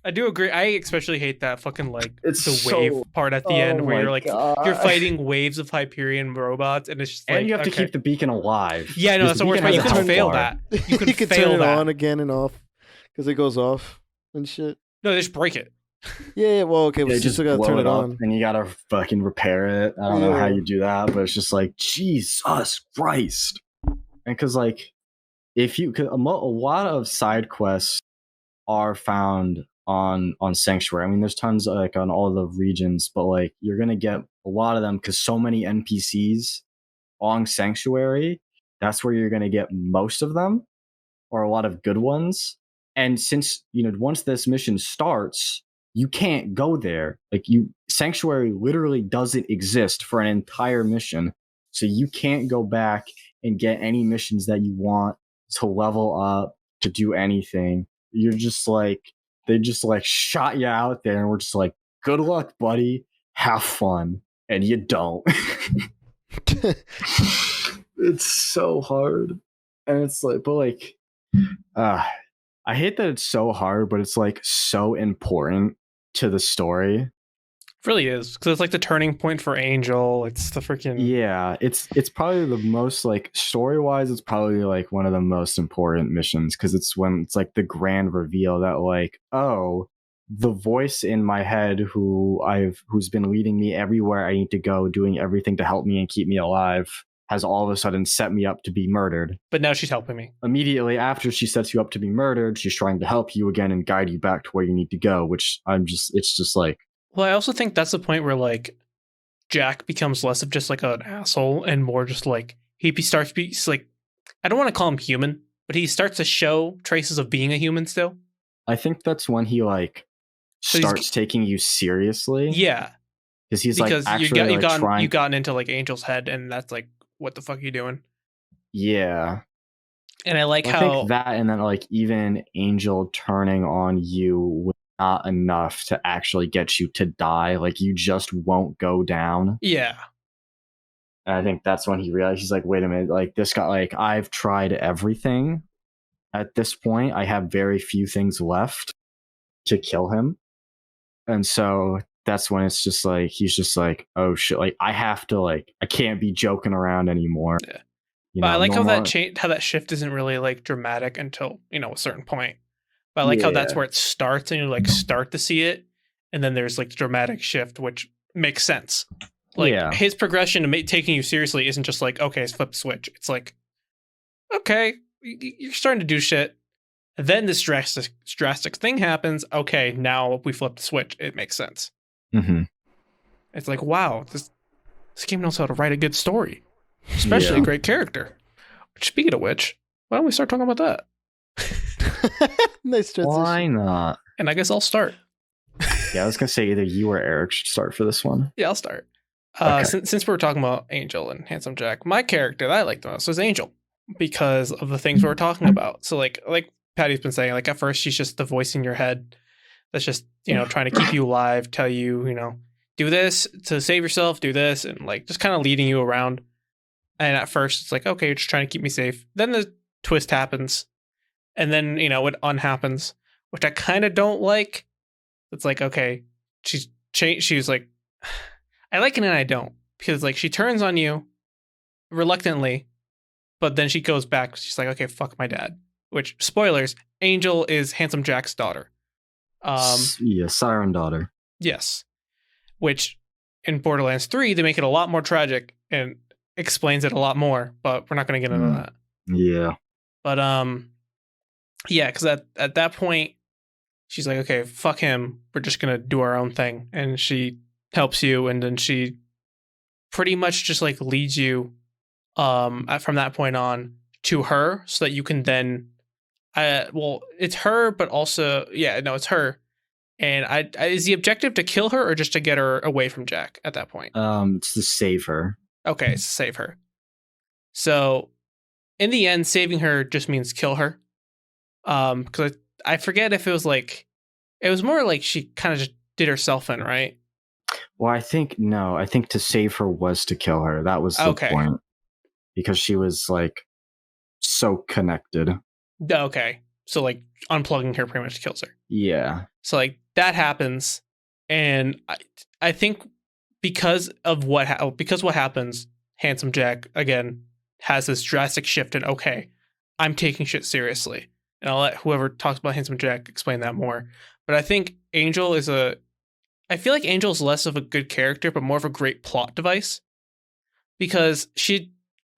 I do agree. I especially hate that fucking like It's the wave part at the end where you're like you're fighting waves of Hyperion robots, and it's just like, and you have to keep the beacon alive. Yeah, no, that's the worst part. You can fail that. You can fail turn it that on again and off because it goes off and shit. No, they just break it. Yeah, well, okay, but you just still gotta turn it on, and you gotta fucking repair it. I don't know how you do that, but it's just like Jesus Christ. And because like if you, cause a lot of side quests are found on Sanctuary. I mean, there's tons like on all the regions, but like you're gonna get a lot of them because so many NPCs on Sanctuary. That's where you're gonna get most of them, or a lot of good ones. And since once this mission starts, you can't go there. Like Sanctuary literally doesn't exist for an entire mission, so you can't go back and get any missions that you want to level up, to do anything. You're just like, they just like shot you out there and we're just like, good luck, buddy. Have fun. And you don't. It's so hard. And it's like, but like, I hate that it's so hard, but it's like so important to the story. It really is, because it's like the turning point for Angel. It's the freaking it's probably the most like story wise. It's probably like one of the most important missions, because it's when it's like the grand reveal that like, oh, the voice in my head who's been leading me everywhere I need to go, doing everything to help me and keep me alive, has all of a sudden set me up to be murdered. But now she's helping me. Immediately after she sets you up to be murdered, she's trying to help you again and guide you back to where you need to go, which it's just like. Well, I also think that's the point where like Jack becomes less of just like an asshole and more just like he starts to be like, I don't want to call him human, but he starts to show traces of being a human still. I think that's when he like starts taking you seriously. Yeah. Because he's because like actually you've gotten into like Angel's head, and that's like, what the fuck are you doing? Yeah. And I like I think that, and then like even Angel turning on you was not enough to actually get you to die. Like you just won't go down. Yeah. And I think that's when he realized, he's like, wait a minute, like this guy, like I've tried everything at this point, I have very few things left to kill him. And so that's when it's just like, he's just like, oh shit, like I have to, like, I can't be joking around anymore. Yeah. You But know, I like how that shift isn't really like dramatic until, a certain point. But I like how that's where it starts and you like start to see it. And then there's like the dramatic shift, which makes sense. Like his progression to taking you seriously isn't just like, okay, it's flip the switch. It's like, okay, you're starting to do shit. And then this drastic thing happens. Okay, now we flip the switch. It makes sense. Mm-hmm. It's like, wow, this game knows how to write a good story, especially a great character. Speaking of which, why don't we start talking about that? Nice transition. Why not? And I guess I'll start. Yeah, I was gonna say either you or Eric should start for this one. Yeah, I'll start. Okay. Since we were talking about Angel and Handsome Jack, my character that I like the most was Angel because of the things we were talking about. So like Patty's been saying, like at first she's just the voice in your head that's just, trying to keep you alive, tell you, do this to save yourself, do this, and like just kind of leading you around. And at first it's like, okay, you're just trying to keep me safe. Then the twist happens. And then, it unhappens, which I kind of don't like. It's like, okay, she's changed. She was like, I like it and I don't. Because like she turns on you reluctantly, but then she goes back. She's like, okay, fuck my dad. Which, spoilers, Angel is Handsome Jack's daughter. Siren daughter. Yes. Which in Borderlands 3, they make it a lot more tragic and explains it a lot more, but we're not going to get into that. Yeah. But, yeah, because at that point, she's like, okay, fuck him. We're just going to do our own thing. And she helps you. And then she pretty much just like leads you from that point on to her so that you can then, it's her, but also, it's her. And is the objective to kill her or just to get her away from Jack at that point? It's to save her. Okay, it's to save her. So in the end, saving her just means kill her. Because I forget if it was like, it was more like she kind of just did herself in, right? Well, I think to save her was to kill her. That was the point. Because she was like so connected. Okay. So like unplugging her pretty much kills her. Yeah. So like that happens. And I think because what happens, Handsome Jack, again, has this drastic shift in, okay, I'm taking shit seriously. And I'll let whoever talks about Handsome Jack explain that more. But I think Angel I feel like Angel's less of a good character, but more of a great plot device. Because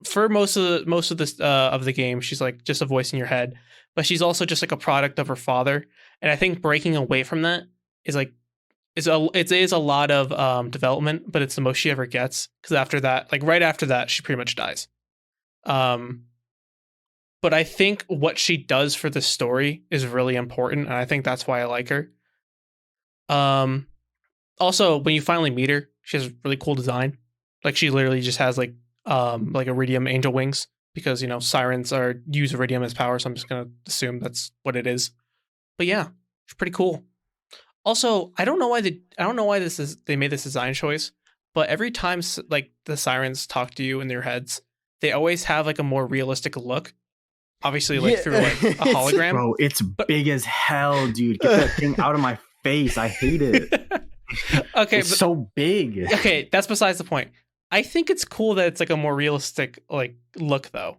for most of this of the game, she's like just a voice in your head. But she's also just like a product of her father. And I think breaking away from that is like, it is a lot of development, but it's the most she ever gets. Because after that, like right after that, she pretty much dies. But I think what she does for the story is really important, and I think that's why I like her. Also, when you finally meet her, she has a really cool design. Like she literally just has like iridium angel wings because sirens use iridium as power, so I'm just gonna assume that's what it is. But yeah, it's pretty cool. Also, I don't know why they made this design choice, but every time like the sirens talk to you in their heads, they always have like a more realistic look. Obviously, like through like a hologram. Bro, it's big as hell, dude. Get that thing out of my face. I hate it. Okay, it's so big. Okay, that's besides the point. I think it's cool that it's like a more realistic like look though,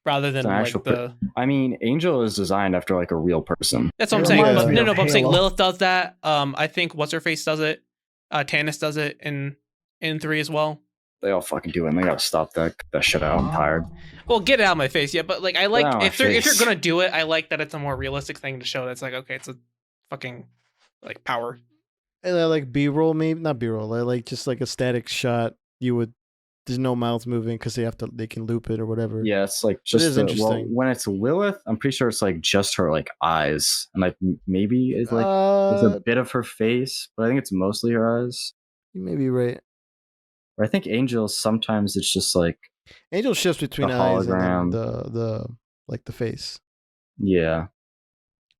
rather than like the. I mean, Angel is designed after like a real person. That's what I'm saying. But I'm saying Lilith does that. I think what's her face does it. Tannis does it in 3 as well. They all fucking do it, and they gotta stop that shit out. I'm tired. Well, get it out of my face, yeah. But like, I like if you're gonna do it, I like that it's a more realistic thing to show. That's like, okay, it's a fucking like power. And I like B-roll, maybe not B-roll. I like just like a static shot. There's no mouth moving because they can loop it or whatever. Yeah, it's like just interesting. When it's Lilith, I'm pretty sure it's like just her like eyes, and like maybe it's like it's a bit of her face, but I think it's mostly her eyes. You may be right. Or I think Angel sometimes it's just like Angel shifts between eyes and the like the face. Yeah.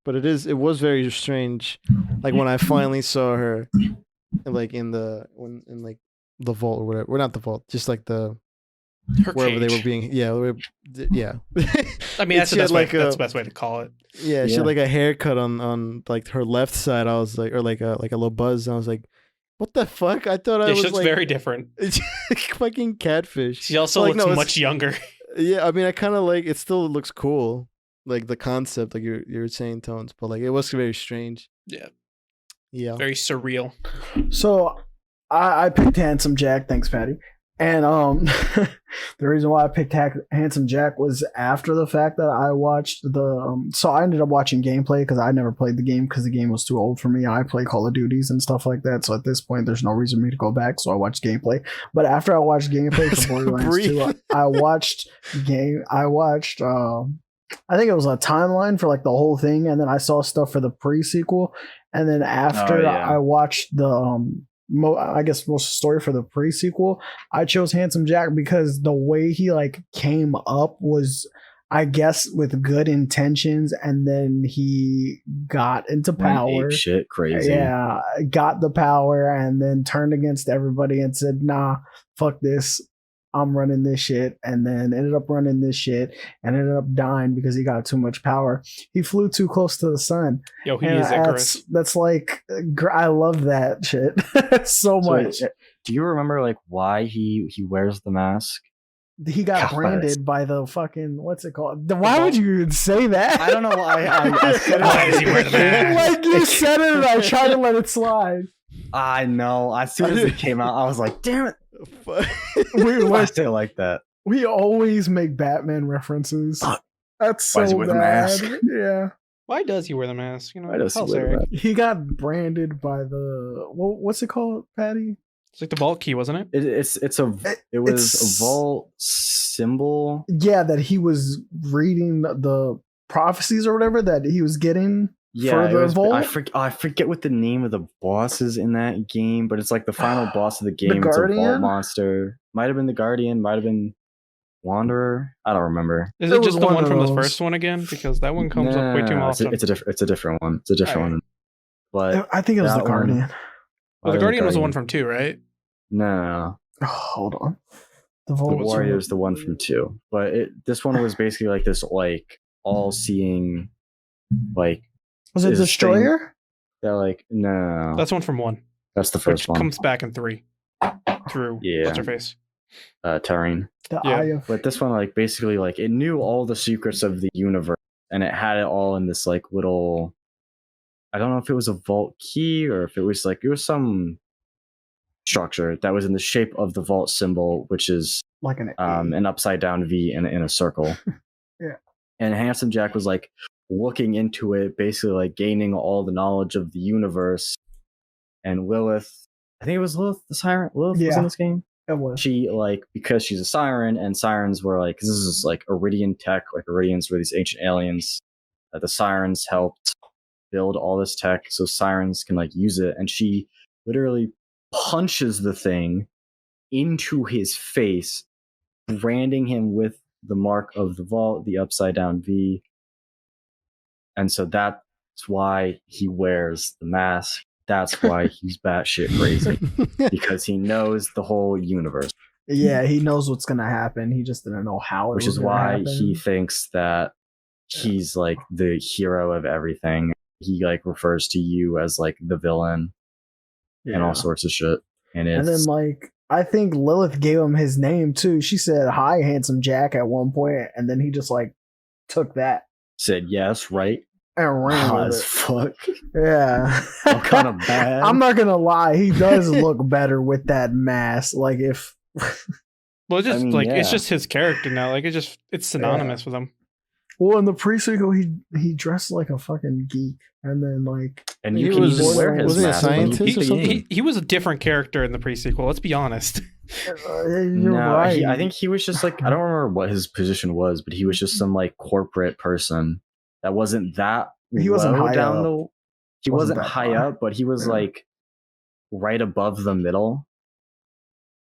But it was very strange. Like when I finally saw her like in the vault or whatever. Or not the vault, just like the wherever cage. they were being. Yeah, I mean, that's the best way to call it. Yeah, she had like a haircut on like her left side. I was like, or like a little buzz. And I was like, what the fuck? I thought she looks like very different. Fucking catfish. She also looks much younger. Yeah, I mean, I kind of like it. Still looks cool, like the concept, like you're saying, Tones, but like it was very strange. Yeah, very surreal. So I picked Handsome Jack. Thanks, Patty. And the reason why I picked Handsome Jack was after the fact that I watched the. So I ended up watching gameplay because I never played the game because the game was too old for me. I play Call of Duties and stuff like that. So at this point, there's no reason for me to go back. So I watched gameplay. But after I watched gameplay for Borderlands 2, I watched I think it was a timeline for like the whole thing, and then I saw stuff for the pre-sequel, and then after I watched the I guess most story for the pre-sequel, I chose Handsome Jack because the way he like came up was, I guess, with good intentions, and then he got into power. Shit, crazy. Yeah, got the power, and then turned against everybody and said, "Nah, fuck this. I'm running this shit," and then ended up running this shit and ended up dying because he got too much power. He flew too close to the sun. Yo, he is Icarus. That's like, I love that shit so much. Do you remember like why he wears the mask? He got branded by the fucking, what's it called? Why would you even say that? I don't know why. I said it. Why does he wear the mask? Like you said it, and I tried to let it slide. I know. As soon as it came out, I was like, "Damn it!" Why say it like that? We always make Batman references. That's so bad. The mask? Yeah. Why does he wear the mask? Why does he wear the mask? He got branded by the what's it called, Patty? It's like the vault key, wasn't it? It was a vault symbol. Yeah, that he was reading the prophecies or whatever that he was getting. Yeah, I forget what the name of the boss is in that game, but it's like the final boss of the game. It's a vault monster. Might have been the Guardian, might have been Wanderer. I don't remember. Is it just the one from the first one again? Because that one comes up way too often. It's a different one. It's a different one. But I think it was the Guardian. Well, the Guardian was the one from 2, right? No. Oh, hold on. The Warrior is the one from 2, but this one was basically like this, like all-seeing, like. Was it Destroyer? They're like, no. That's one from 1. That's the first one. Comes back in 3. Through what's her face? Terrain. But this one, like, basically, like, it knew all the secrets of the universe, and it had it all in this, like, little. I don't know if it was a vault key or if it was like, it was some structure that was in the shape of the vault symbol, which is like an upside down V in a circle. Yeah. And Handsome Jack was like looking into it, basically like gaining all the knowledge of the universe. And Lilith, I think it was Lilith the Siren. Lilith was in this game. It was. She, like, because she's a siren, and sirens were like, this is like Iridian tech, like Iridians were these ancient aliens that the sirens helped build all this tech so sirens can like use it. And she literally punches the thing into his face, branding him with the mark of the vault, the upside down V. And so that's why he wears the mask. That's why he's batshit crazy, because he knows the whole universe. Yeah, he knows what's gonna happen. He just didn't know how. Which is why he thinks that he's like the hero of everything. He like refers to you as like the villain and all sorts of shit. And then like I think Lilith gave him his name too. She said, "Hi, Handsome Jack," at one point, and then he just like took that, said yes, right, and ran with as it. Fuck. Yeah, I'm kind of bad. I'm not gonna lie, he does look better with that mask. Like if, well, it's just it's just his character now. Like it's synonymous with him. Well, in the pre-sequel, he dressed like a fucking geek, and then like, and you can even wear his mask. Was he a scientist or something? He was a different character in the pre-sequel. Let's be honest. You're right. I think he was just like, I don't remember what his position was, but he was just some like corporate person that wasn't that. He wasn't high down up. He wasn't high up, but he was like right above the middle.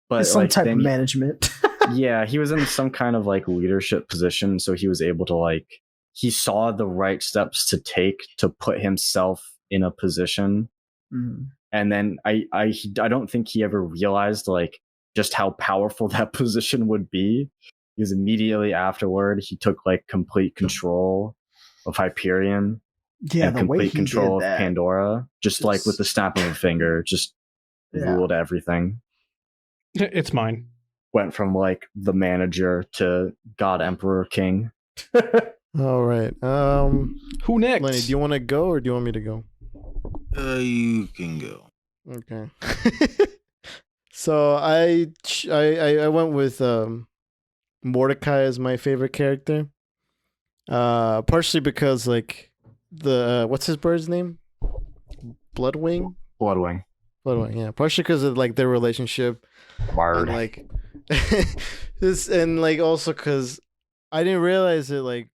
But some like, type of management. Yeah, he was in some kind of like leadership position, so he was able to like, he saw the right steps to take to put himself in a position. And then I don't think he ever realized like just how powerful that position would be. Because immediately afterward, he took like complete control of Hyperion and the way complete he control did of that, Pandora, just like with the snap of a finger, just ruled everything. It's mine. Went from like the manager to God Emperor King. All right. Who next? Lenny, do you want to go or do you want me to go? You can go. Okay. So I went with Mordecai as my favorite character. Partially because like the what's his bird's name? Bloodwing? Bloodwing. Bloodwing, yeah. Partially because of like their relationship. Word. And like this, and like also because I didn't realize it, like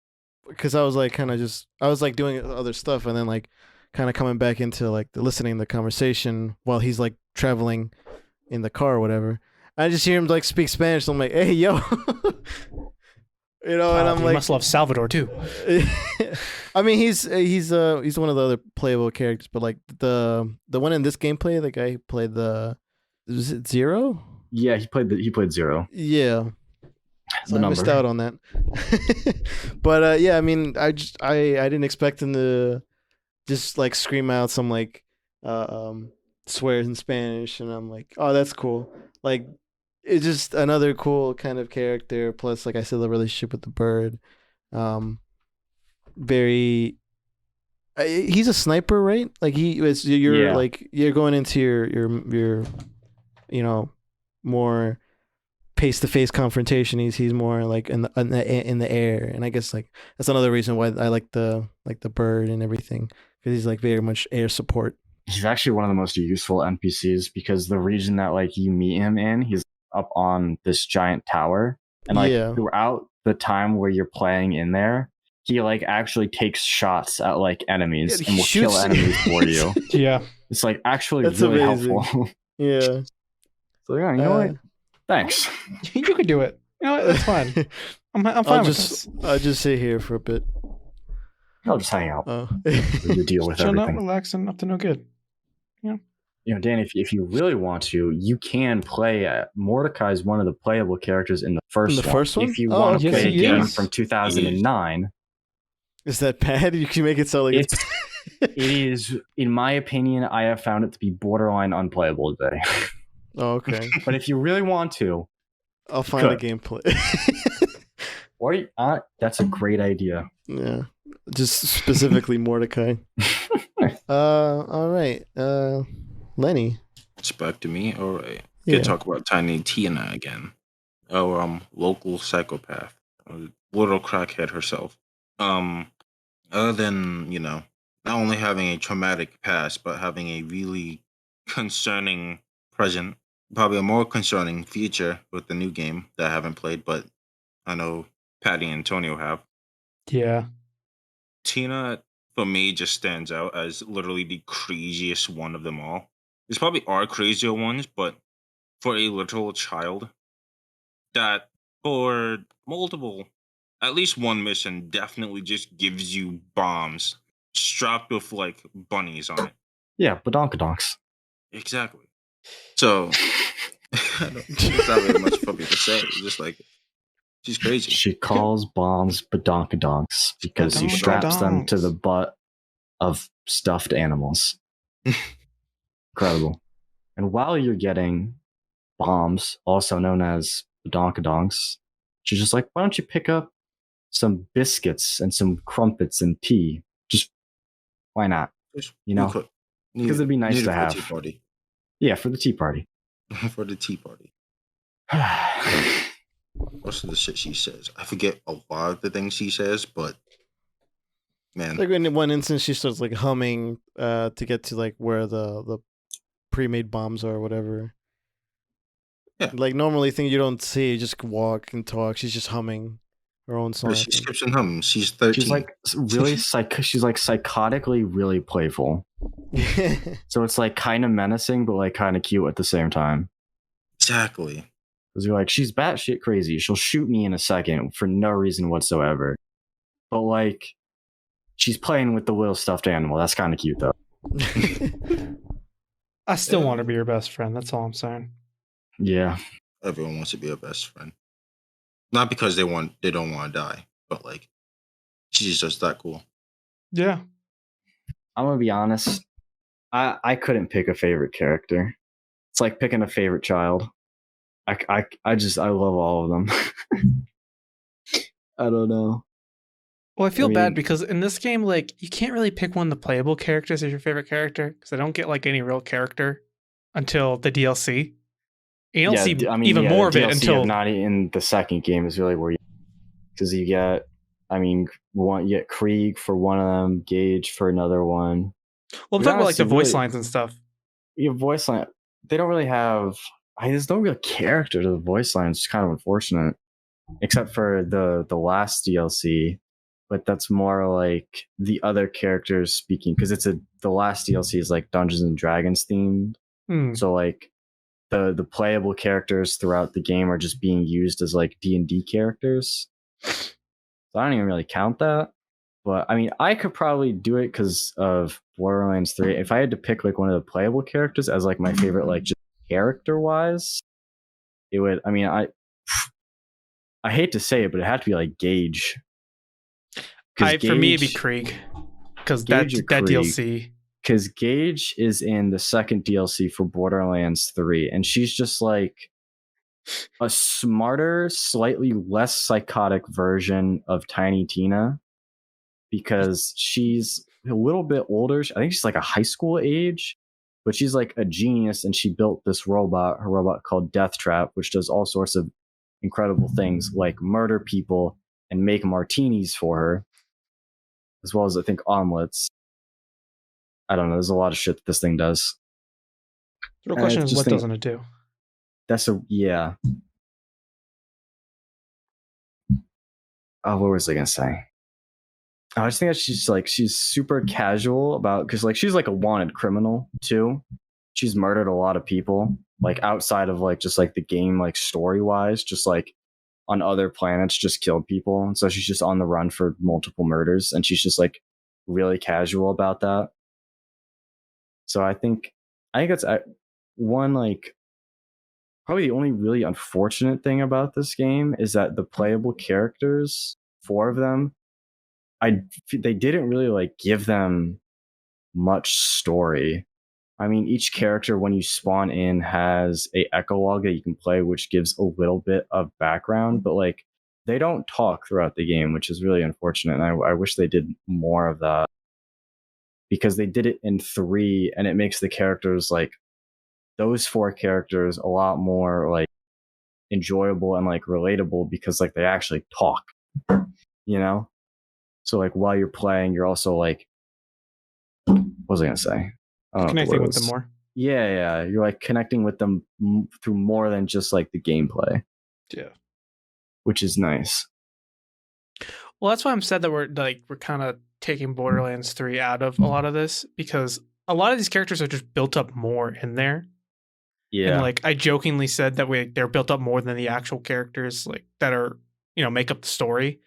because I was like kind of just I was like doing other stuff and then like kind of coming back into like the listening to the conversation while he's like traveling in the car or whatever. I just hear him like speak Spanish. So I'm like, hey yo, and I'm you like, must love Salvador too. I mean, he's one of the other playable characters, but like the one in this gameplay, the guy who played was it Zero? Yeah, he played Zero. Yeah. So The I missed number. out on that. But yeah, I mean, I didn't expect him to just like scream out some like swears in Spanish, and I'm like, oh, that's cool. Like, it's just another cool kind of character. Plus, like I said, the relationship with the bird, very. He's a sniper, right? Like you're like you're going into your more face-to-face confrontation. He's more like in the air, and I guess like that's another reason why I like the bird and everything, because he's like very much air support. He's actually one of the most useful NPCs because the region that like you meet him in, he's up on this giant tower, and like throughout the time where you're playing in there, he like actually takes shots at like enemies and will kill enemies for you. Yeah, it's like actually That's really amazing. helpful. Yeah. So yeah, you know what? Thanks. You could do it. You know what? That's fine. I'm fine with this. I'll just sit here for a bit. I'll just hang out. You deal with Chilling out, everything. relaxing, up to no good. Yeah. You know, Dan, if you really want to, you can play. Mordecai is one of the playable characters in the first one. First one? If you want to yes, play a he game is. from 2009, Is that bad? You can make it sound like it's it is, in my opinion, I have found it to be borderline unplayable today. Oh, okay. But if you really want to, I'll find a gameplay. or that's a great idea. Yeah, just specifically Mordecai. All right. Lenny. It's back to me. All right. Yeah. Gonna talk about Tiny Tina again. Our local psychopath, little crackhead herself. Other than not only having a traumatic past, but having a really concerning present, probably a more concerning future with the new game that I haven't played, but I know Patty and Antonio have. Yeah. Tina, for me, just stands out as literally the craziest one of them all. There's probably are crazier ones, but for a literal child, that for multiple, at least one mission, definitely just gives you bombs strapped with like bunnies on it. Yeah, badonkadonks. Exactly. So, it's not really much for me to say. It's just like, she's crazy. She calls bombs badonkadonks because she straps them to the butt of stuffed animals. Incredible. And while you're getting bombs, also known as badonkadonks, she's just like, why don't you pick up some biscuits and some crumpets and tea? Just why not? Because it'd be nice to have. For the tea party. Yeah, for the tea party. For the tea party. Most of the shit she says, I forget a lot of the things she says, but man, like in one instance she starts like humming to get to like where the pre-made bombs are or whatever. Yeah, like normally thing you don't see, you just walk and talk. She's just humming her own song. But she skips and hums. She's 13. She's like really she's like psychotically really playful. So it's like kind of menacing, but like kind of cute at the same time. Exactly. Because you're like, she's batshit crazy. She'll shoot me in a second for no reason whatsoever. But like, she's playing with the little stuffed animal. That's kind of cute though. I still want to be your best friend. That's all I'm saying. Yeah. everyone wants to be her best friend. Not because they don't want to die, but like she's just that cool. Yeah. I'm gonna be honest. I couldn't pick a favorite character. It's like picking a favorite child. I love all of them. I don't know. Well, I feel bad because in this game, like, you can't really pick one of the playable characters as your favorite character because I don't get like any real character until the DLC. You don't see even more of it until not in the second game is really where you, because you get, you get Krieg for one of them, Gage for another one. Well, I'm talking about like the voice lines and stuff. Your voice line, they don't really have. There's no real character to the voice lines. It's kind of unfortunate, except for the last DLC. But that's more like the other characters speaking, because the last DLC is like Dungeons and Dragons themed. So like the playable characters throughout the game are just being used as like D&D characters. So I don't even really count that. But I mean, I could probably do it because of Borderlands 3. If I had to pick like one of the playable characters as like my favorite, like just character wise, it would. I mean, I hate to say it, but it had to be like Gage. For me, it'd be Krieg because that DLC. Because Gage is in the second DLC for Borderlands 3, and she's just like a smarter, slightly less psychotic version of Tiny Tina, because she's a little bit older. I think she's like a high school age, but she's like a genius, and she built this robot, her robot called Death Trap, which does all sorts of incredible things like murder people and make martinis for her, as well as I think omelets. I don't know. There's a lot of shit that this thing does. The real question is, what doesn't it do? Yeah. Oh, what was I gonna say? I just think that she's super casual about, because like she's like a wanted criminal too. She's murdered a lot of people, like outside of like just like the game, like story wise, just like on other planets, just killed people. And so she's just on the run for multiple murders, and she's just like really casual about that. So I think that's one, like, probably the only really unfortunate thing about this game is that the playable characters, 4 of them, they didn't really like give them much story. I mean, each character when you spawn in has a echolog that you can play, which gives a little bit of background, but like they don't talk throughout the game, which is really unfortunate. And I wish they did more of that, because they did it in 3, and it makes the characters, like those 4 characters, a lot more like enjoyable and like relatable, because like they actually talk, you know? So like while you're playing, you're also like, what was I gonna say? Connecting with them more. Yeah. You're like connecting with them through more than just like the gameplay. Yeah. Which is nice. Well, that's why I'm sad that we're kind of taking Borderlands 3 out of a lot of this, because a lot of these characters are just built up more in there. Yeah. And like I jokingly said that they're built up more than the actual characters like that are, make up the story.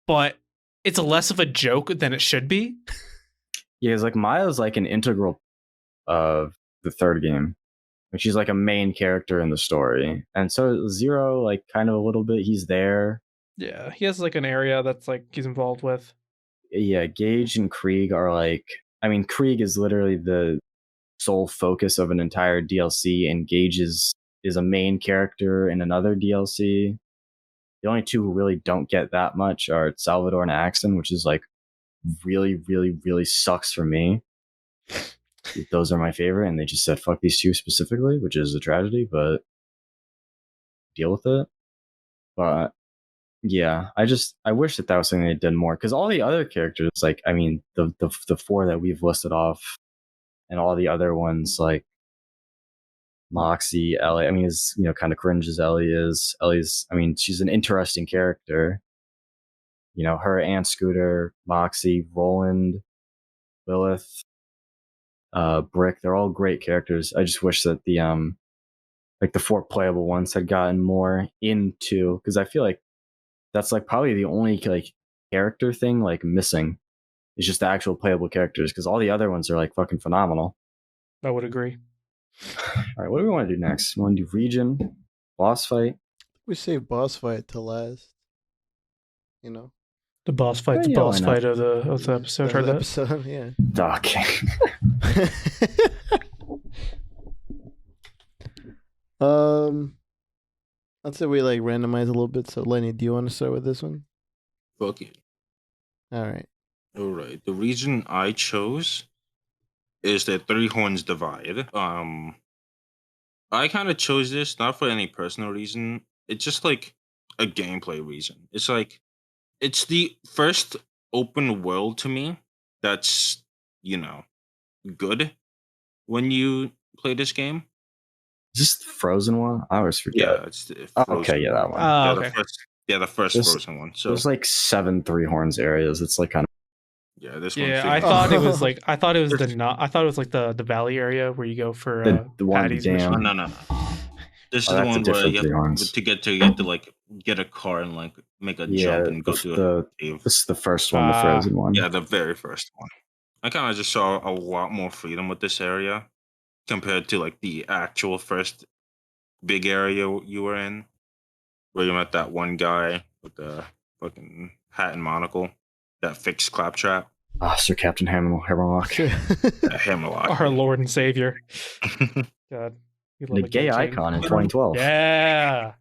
But it's less of a joke than it should be. Yeah, it's like Maya's like an integral of the third game. Like she's like a main character in the story. And so Zero, like kind of a little bit, he's there. Yeah, he has like an area that's like he's involved with. Yeah, Gage and Krieg are like, Krieg is literally the sole focus of an entire DLC, and Gage is a main character in another DLC. The only 2 who really don't get that much are Salvador and Axton, which is like really, really, really sucks for me. Those are my favorite, and they just said fuck these 2 specifically, which is a tragedy, but deal with it. But yeah, I wish that was something they did more, because all the other characters, like the 4 that we've listed off, and all the other ones like Moxie, Ellie, is kind of cringe as Ellie is. Ellie's, she's an interesting character. Her, Aunt Scooter, Moxie, Roland, Lilith, Brick, they're all great characters. I just wish that the 4 playable ones had gotten more into, because I feel like that's like probably the only like character thing like missing is just the actual playable characters, because all the other ones are like fucking phenomenal. I would agree. All right, what do we want to do next? We want to do region, boss fight. We saved boss fight to last. You know, The boss fight, Yeah, why not? of the episode. Heard that? episode, yeah. Okay. I'd say we like randomize a little bit. So Lenny, do you want to start with this one? Fuck it. All right. All right. The region I chose is the Three Horns Divide. I kind of chose this not for any personal reason. It's just like a gameplay reason. It's like it's the first open world to me that's, good when you play this game. Is this the Frozen one? I always forget. Yeah, it's the Okay, yeah, that one. Yeah, Okay. the first Frozen one. So there's like 7 Three Horns areas. It's like kind of this Yeah, one's I thought it was like I thought it was like the valley area where you go for the one Patty's dam. mission. No. This is Oh, the that's a one where different you Three have Horns. to get like get a car and like make a jump and go to a cave. This is the first one, the Frozen one. Yeah, the very first one. I kind of just saw a lot more freedom with this area compared to like the actual first big area you were in, where you met that one guy with the fucking hat and monocle that fixed Claptrap. Sir Captain Hammerlock. Hammerlock. Our Lord and Savior. God. The gay icon in 2012. Yeah.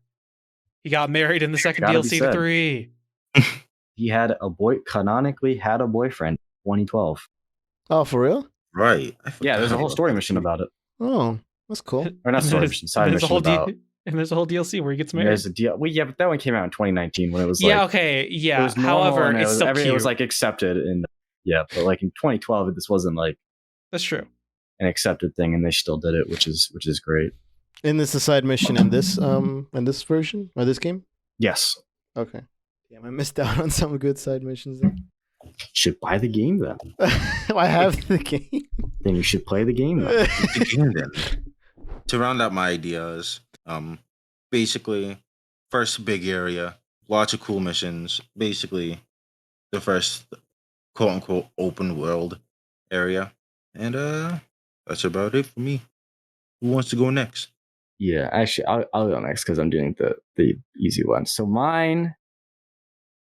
He got married in the second Gotta be DLC to said. 3. He canonically had a boyfriend in 2012. Oh, for real? Right. Yeah, there's a whole story mission about it. Oh, that's cool. Or not story mission, side mission about. And there's a whole DLC where he gets married. There's a deal. Well, yeah, but that one came out in 2019 when it was Yeah, like, okay. it Yeah. was normal However, and it's still cute. it was like accepted in but like in 2012 this wasn't like That's true. an accepted thing, and they still did it, which is great. And this is a side mission in this version or this game? Yes. Okay. Damn, I missed out on some good side missions there. Should buy the game then. I have the game. Then you should play the game then. To round out my ideas, basically, first big area, lots of cool missions. Basically, the first quote unquote open world area, and that's about it for me. Who wants to go next? Yeah, actually, I'll go next because I'm doing the easy one. So mine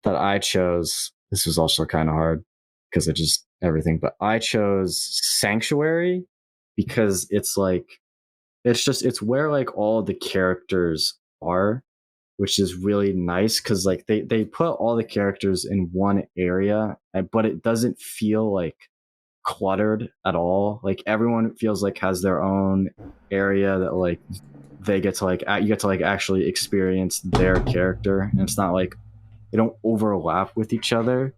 that I chose, this was also kind of hard because of just everything, but I chose Sanctuary because it's like it's where like all the characters are, which is really nice because like they put all the characters in one area, but it doesn't feel like cluttered at all. Like everyone feels like has their own area that like they get to like you get to like actually experience their character, and it's not like they don't overlap with each other,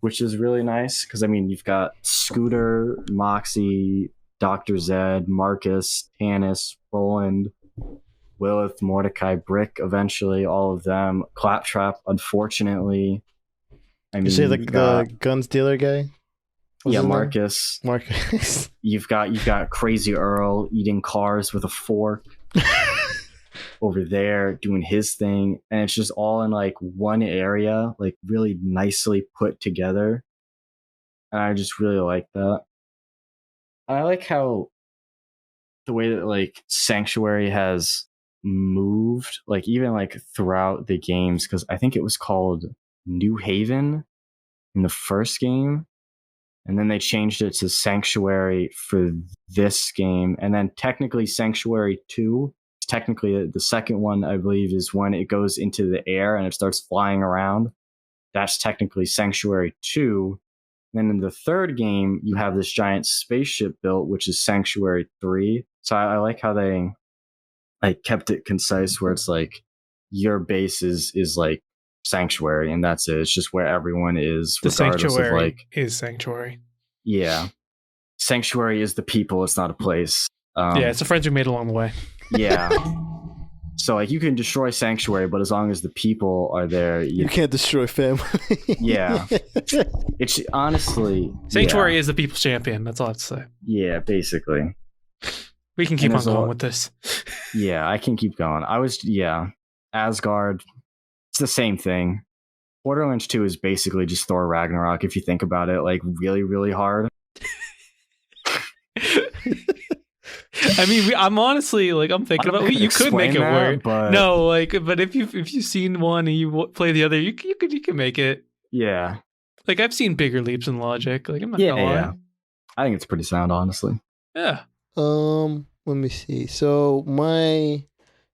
which is really nice because I mean you've got Scooter, Moxie, Dr. Zed, Marcus, Tannis, Roland, Lilith, Mordecai, Brick, eventually all of them. Claptrap, unfortunately. I mean, you say the guns dealer guy? Yeah, Marcus. Marcus. You've got Crazy Earl eating cars with a fork over there doing his thing, and it's just all in like one area, like really nicely put together. And I just really like that. I like how the way that like Sanctuary has moved, like even like throughout the games, because I think it was called New Haven in the first game. And then they changed it to Sanctuary for this game. And then technically Sanctuary 2, technically the second one, I believe, is when it goes into the air and it starts flying around. That's technically Sanctuary 2. And then in the third game, you have this giant spaceship built, which is Sanctuary 3. So I like how they like kept it concise, where it's like your base is like Sanctuary, and that's it. It's just where everyone is. The Sanctuary of like, is Sanctuary. Yeah. Sanctuary is the people, it's not a place. Yeah, it's the friends we made along the way. Yeah. So like you can destroy Sanctuary, but as long as the people are there, you can't destroy family. Yeah. It's honestly Sanctuary is the people's champion, that's all I have to say. Yeah, basically. We can keep on going with this. Yeah, I can keep going. Asgard, it's the same thing. Borderlands 2 is basically just Thor Ragnarok if you think about it, like really, really hard. I mean, I'm honestly like I'm thinking about you could make it work. But... No, like, but if you've seen one and you play the other, you can make it. Yeah. Like I've seen bigger leaps in logic. Like I'm not gonna lie. Yeah. I think it's pretty sound, honestly. Yeah. Let me see. So my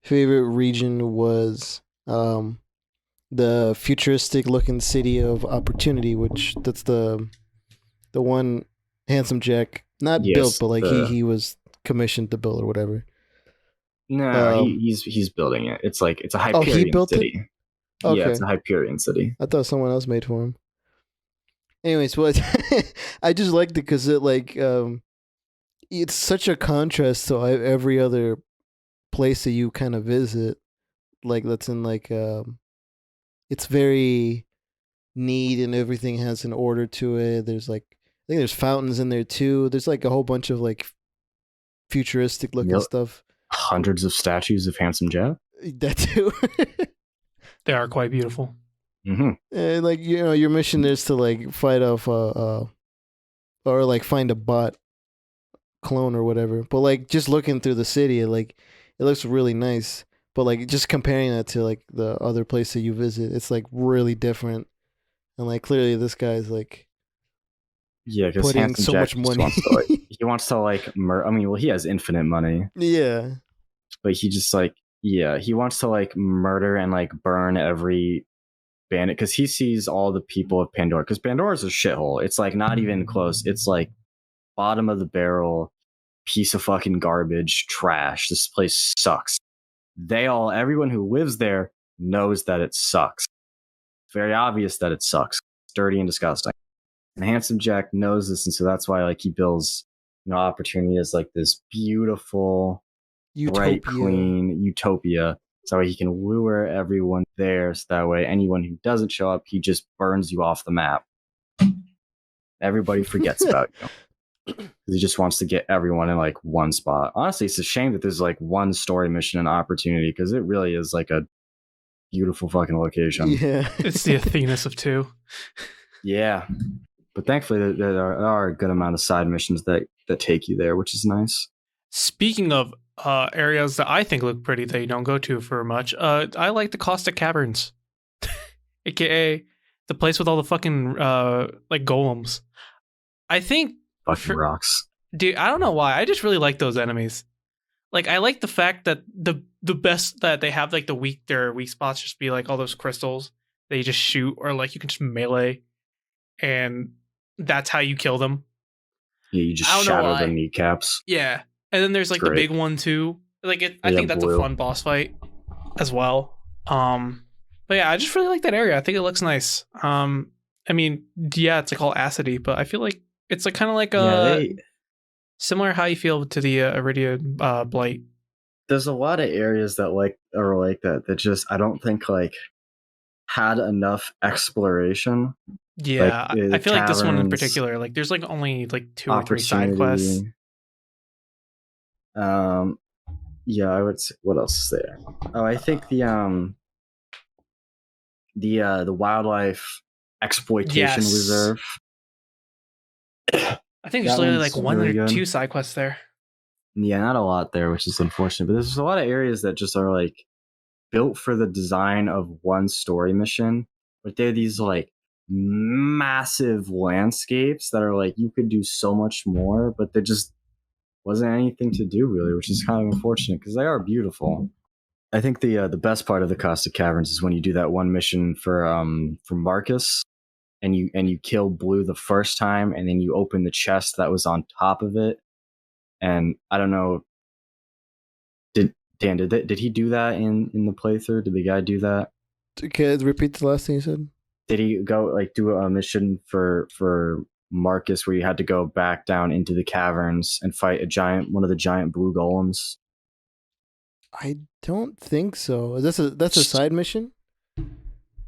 favorite region was the futuristic looking city of Opportunity, which that's the one Handsome Jack not built, but like he was commissioned to build or whatever. No, he's building it. It's like it's a Hyperion city. It? Okay. Yeah, it's a Hyperion city. I thought someone else made for him. Anyways, well, I just liked it because it like it's such a contrast to every other place that you kind of visit. Like that's in like it's very neat and everything has an order to it. There's like I think there's fountains in there too. There's like a whole bunch of like futuristic looking stuff. Hundreds of statues of Handsome Jack. That too. They are quite beautiful. Mm-hmm. And like your mission is to like fight off or like find a bot clone or whatever. But like just looking through the city, it looks really nice. But like just comparing that to like the other place that you visit, it's like really different. And like clearly this guy's like because putting so much money. He wants to like he has infinite money. Yeah. But he just like he wants to like murder and like burn every bandit because he sees all the people of Pandora because Pandora's a shithole. It's like not even close. It's like bottom of the barrel piece of fucking garbage trash. This place sucks. Everyone who lives there knows that it sucks. It's very obvious that it sucks. It's dirty and disgusting. And Handsome Jack knows this, and so that's why like he builds Opportunity as like this beautiful bright, clean utopia. So he can lure everyone there. So that way, anyone who doesn't show up, he just burns you off the map. Everybody forgets about you. He just wants to get everyone in like one spot. Honestly, it's a shame that there's like one story mission and Opportunity because it really is like a beautiful fucking location. Yeah, it's the Athenas of 2. Yeah, but thankfully there are a good amount of side missions that take you there, which is nice. Speaking of areas that I think look pretty that you don't go to for much, I like the Caustic Caverns, aka the place with all the fucking like golems. I think fucking rocks, dude. I don't know why. I just really like those enemies. Like I like the fact that the best that they have like their weak spots just be like all those crystals that you just shoot or like you can just melee, and that's how you kill them. Yeah, you just shatter their kneecaps. Yeah. And then there's like the big one too. Like I think that's a fun boss fight as well. But yeah, I just really like that area. I think it looks nice. I mean, yeah, it's like all acidy, but I feel like it's like kind of like similar how you feel to the Iridia Blight. There's a lot of areas that are like that just I don't think like had enough exploration. Yeah, like, I feel like this one in particular, like there's like only like 2 or 3 side quests. Yeah, I would say, what else is there? Oh, I think the wildlife exploitation reserve. I think there's literally like 1 or 2 side quests there. Yeah, not a lot there, which is unfortunate. But there's a lot of areas that just are like built for the design of one story mission, but they're these like massive landscapes that are like you could do so much more, but there just wasn't anything to do really, which is kind of unfortunate because they are beautiful. I think the best part of the Caustic Caverns is when you do that one mission for Marcus, and you kill Blue the first time, and then you open the chest that was on top of it. And I don't know, did he do that in the playthrough? Did the guy do that? Okay, repeat the last thing you said. Did he go like do a mission for Marcus where you had to go back down into the caverns and fight one of the giant blue golems? I don't think so. That's a side mission?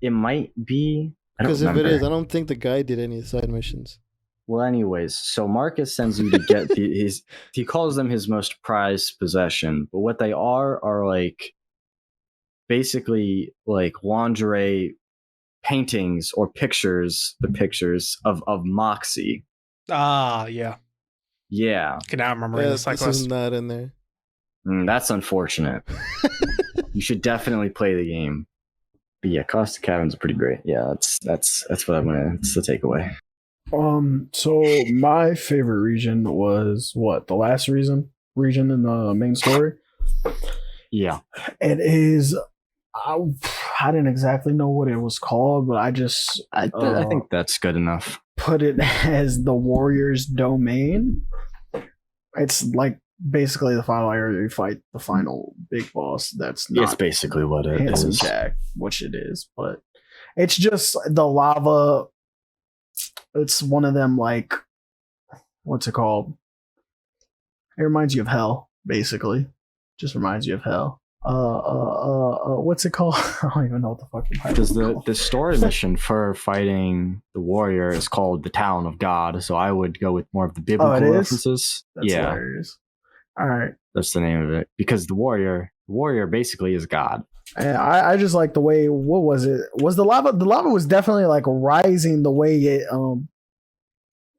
It might be. Because if it is, I don't think the guy did any side missions. Well, anyways, so Marcus sends you to get he calls them his most prized possession, but what they are like basically like lingerie paintings or pictures of Moxie. Ah, yeah. Yeah. Okay, now I'm remembering the side this is quest. not in there. That's unfortunate. You should definitely play the game. But yeah, Costa Cabin's pretty great. Yeah, that's what I'm gonna. It's the takeaway. So my favorite region was what? The last region in the main story. Yeah. It is. I didn't exactly know what it was called, but I think that's good enough. Put it as the Warrior's Domain. It's like basically the final area you fight the final big boss. That's not It's basically what it Handsome is. Jack, which it is, but it's just the lava. It's one of them, like, what's it called? It reminds you of hell, basically. Just reminds you of hell. What's it called? I don't even know what the fucking title is. Because the story mission for fighting the warrior is called the Town of God, so I would go with more of the biblical references. That's hilarious. All right, that's the name of it. Because the warrior basically is God. And I just like the way. What was it? Was the lava? The lava was definitely like rising the way it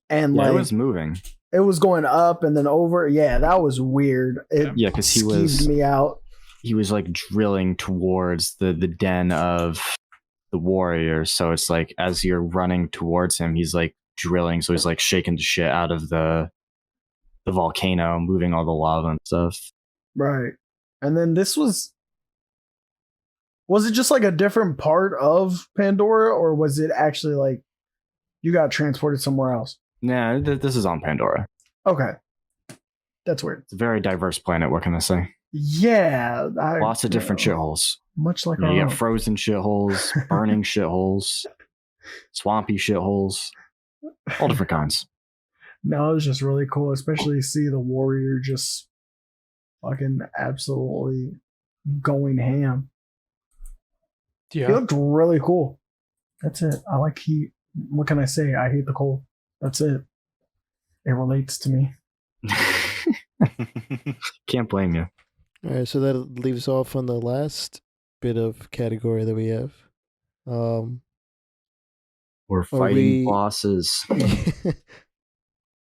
and yeah, like it was moving. It was going up and then over. Yeah, that was weird. Yeah, because he was me out. He was like drilling towards the den of the warrior. So it's like as you're running towards him, he's like drilling. So he's like shaking the shit out of the volcano, moving all the lava and stuff. Right. And then this was it just like a different part of Pandora, or was it actually like you got transported somewhere else? Nah, this is on Pandora. Okay. That's weird. It's a very diverse planet, what can I say? Yeah. Lots of different shitholes. Much like you get frozen shitholes, burning shitholes, swampy shitholes, all different kinds. No, it was just really cool, especially see the warrior just fucking absolutely going ham. Yeah. He looked really cool. That's it. I like heat. What can I say? I hate the cold. That's it. It relates to me. Can't blame you. All right, so that leaves off on the last bit of category that we have. We're fighting bosses.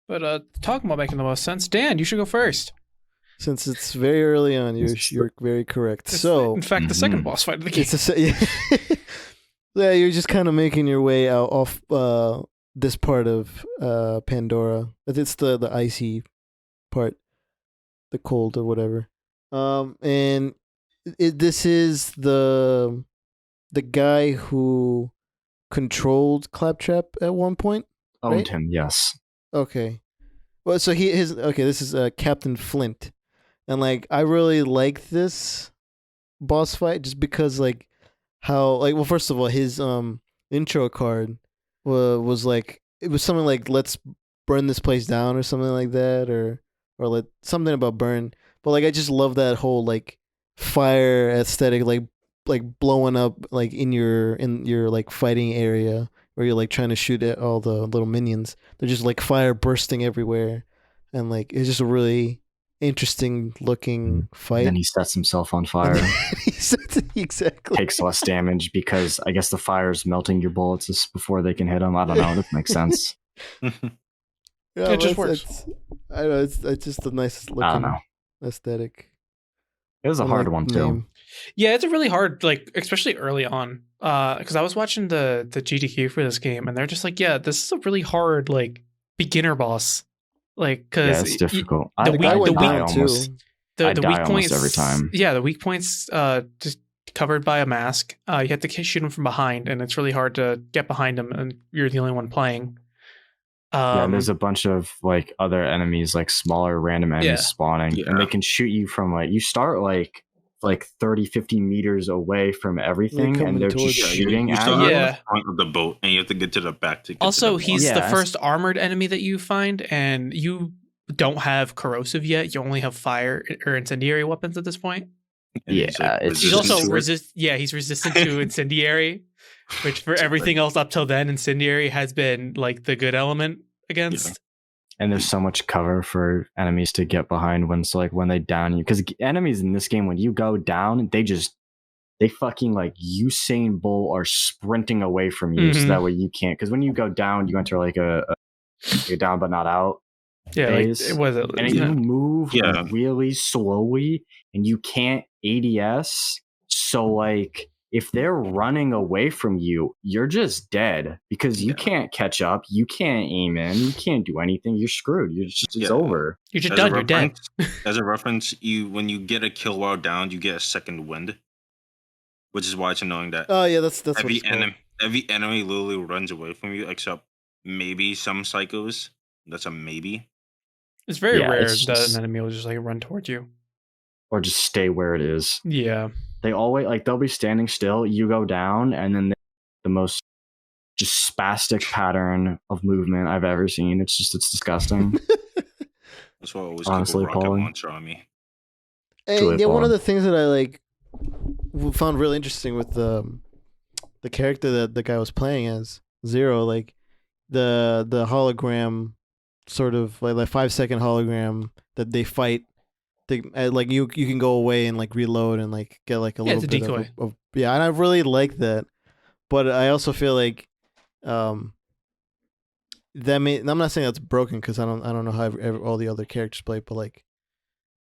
But talking about making the most sense, Dan, you should go first. Since it's very early on, you're very correct. So, in fact, the second boss fight of the game. Yeah, you're just kind of making your way out off this part of Pandora. It's the icy part, the cold or whatever. And this is the guy who controlled Claptrap at one point. Owned right? him, yes. Okay. Well, so this is Captain Flint. And like I really like this boss fight just because like how like well first of all his intro card was like it was something like let's burn this place down or something like that or like something about burn. But like I just love that whole like fire aesthetic like blowing up like in your like fighting area where you're like trying to shoot at all the little minions. They're just like fire bursting everywhere. And like it's just a really interesting looking fight. And he sets himself on fire. Exactly. Takes less damage because I guess the fire's melting your bullets before they can hit him. I don't know. That makes sense. Yeah, it just works. I don't know. It's just the nicest looking aesthetic. It was a hard one too. Yeah, it's a really hard, like especially early on. Because I was watching the GDQ for this game, and they're just like, yeah, this is a really hard like beginner boss. Like, because it's difficult. The weak points every time. Yeah, the weak points just covered by a mask. You have to shoot him from behind, and it's really hard to get behind him, and you're the only one playing. And there's a bunch of like other enemies, like smaller random enemies spawning, and they can shoot you from like you start like 30, 50 meters away from everything, and they're just shooting at you. Yeah, front of the boat, and you have to get to the back to get also, to the he's the first armored enemy that you find, and you don't have corrosive yet. You only have fire or incendiary weapons at this point. Yeah, he's also he's resistant to incendiary, which for everything else up till then, incendiary has been like the good element against. Yeah. And there's so much cover for enemies to get behind when they down you. Because enemies in this game, when you go down, they fucking like Usain Bolt are sprinting away from you, so that way you can't. Because when you go down, you enter like a down but not out. Yeah, phase. like, was it? And you move Yeah. really slowly, and you can't ADS. So, like, if they're running away from you, you're just dead because you can't catch up. You can't aim in. You can't do anything. You're screwed. It's over. You're just done. You're dead. As a reference, when you get a kill while down, you get a second wind, which is why it's annoying that. Oh yeah, that's every enemy literally runs away from you, except maybe some psychos. That's a maybe. It's very rare that an enemy will just like run towards you, or just stay where it is. Yeah. They always they'll be standing still. You go down, and then the most just spastic pattern of movement I've ever seen. It's disgusting. That's why I always honestly keep a rocket launcher on me. And yeah, one of the things that I found really interesting with the character that the guy was playing as Zero, like the hologram, sort of like 5-second hologram that they fight. Like you can go away and like reload and like get like a little bit decoy. of and I really like that, but I also feel like I'm not saying that's broken because I don't know how all the other characters play, but like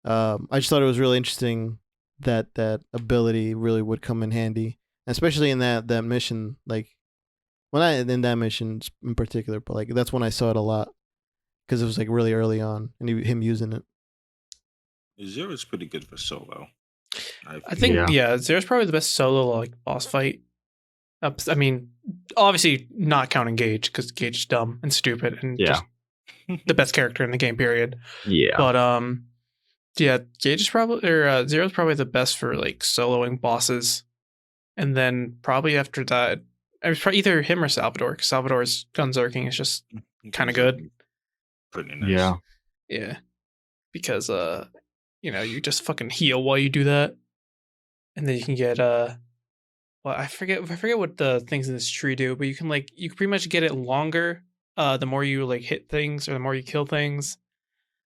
I just thought it was really interesting that ability really would come in handy, especially in that mission. Like in that mission in particular, but like that's when I saw it a lot because it was like really early on and him using it. Zero's pretty good for solo. I think Zero's probably the best solo like boss fight. I mean, obviously not counting Gage because Gage is dumb and stupid and just the best character in the game. Period. Yeah. But Gage is probably Zero's probably the best for like soloing bosses, and then probably after that, it was probably either him or Salvador. Because Salvador's gunzerking is just kind of good. Pretty nice. Yeah. Yeah. Because you just fucking heal while you do that. And then you can get I forget what the things in this tree do, but you can pretty much get it longer the more you like hit things or the more you kill things.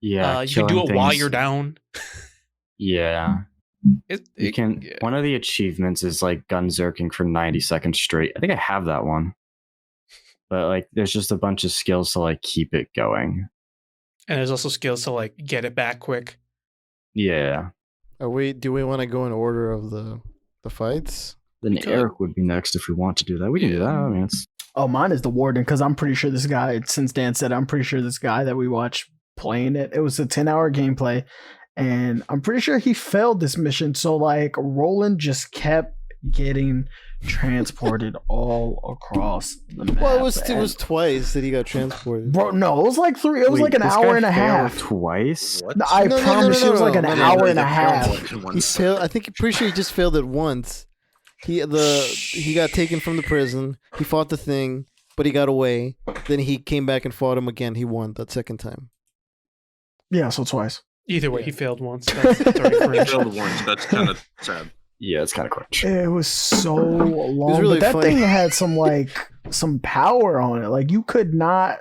Yeah. You can do it while you're down. Yeah. One of the achievements is like gunzerking for 90 seconds straight. I think I have that one. But like there's just a bunch of skills to like keep it going. And there's also skills to like get it back quick. Yeah. Do we want to go in order of the fights? Then Eric would be next if we want to do that. We can do that. I mean, mine is the Warden because I'm pretty sure this guy, since Dan said, I'm pretty sure this guy that we watched playing it was a 10-hour gameplay, and I'm pretty sure he failed this mission. So like Roland just kept getting transported all across the map. Well, it was twice that he got transported. Bro, no, it was like three. It was like an hour and a half. Twice? I promise it was like an hour and a half. He failed. I think pretty sure he just failed it once. He got taken from the prison. He fought the thing, but he got away. Then he came back and fought him again. He won that second time. Yeah, so twice. Either way, he failed once. That's he failed once. That's kind of sad. Yeah, it's kind of cringe. It was so long, was really but that funny. thing had some power on it. Like he could not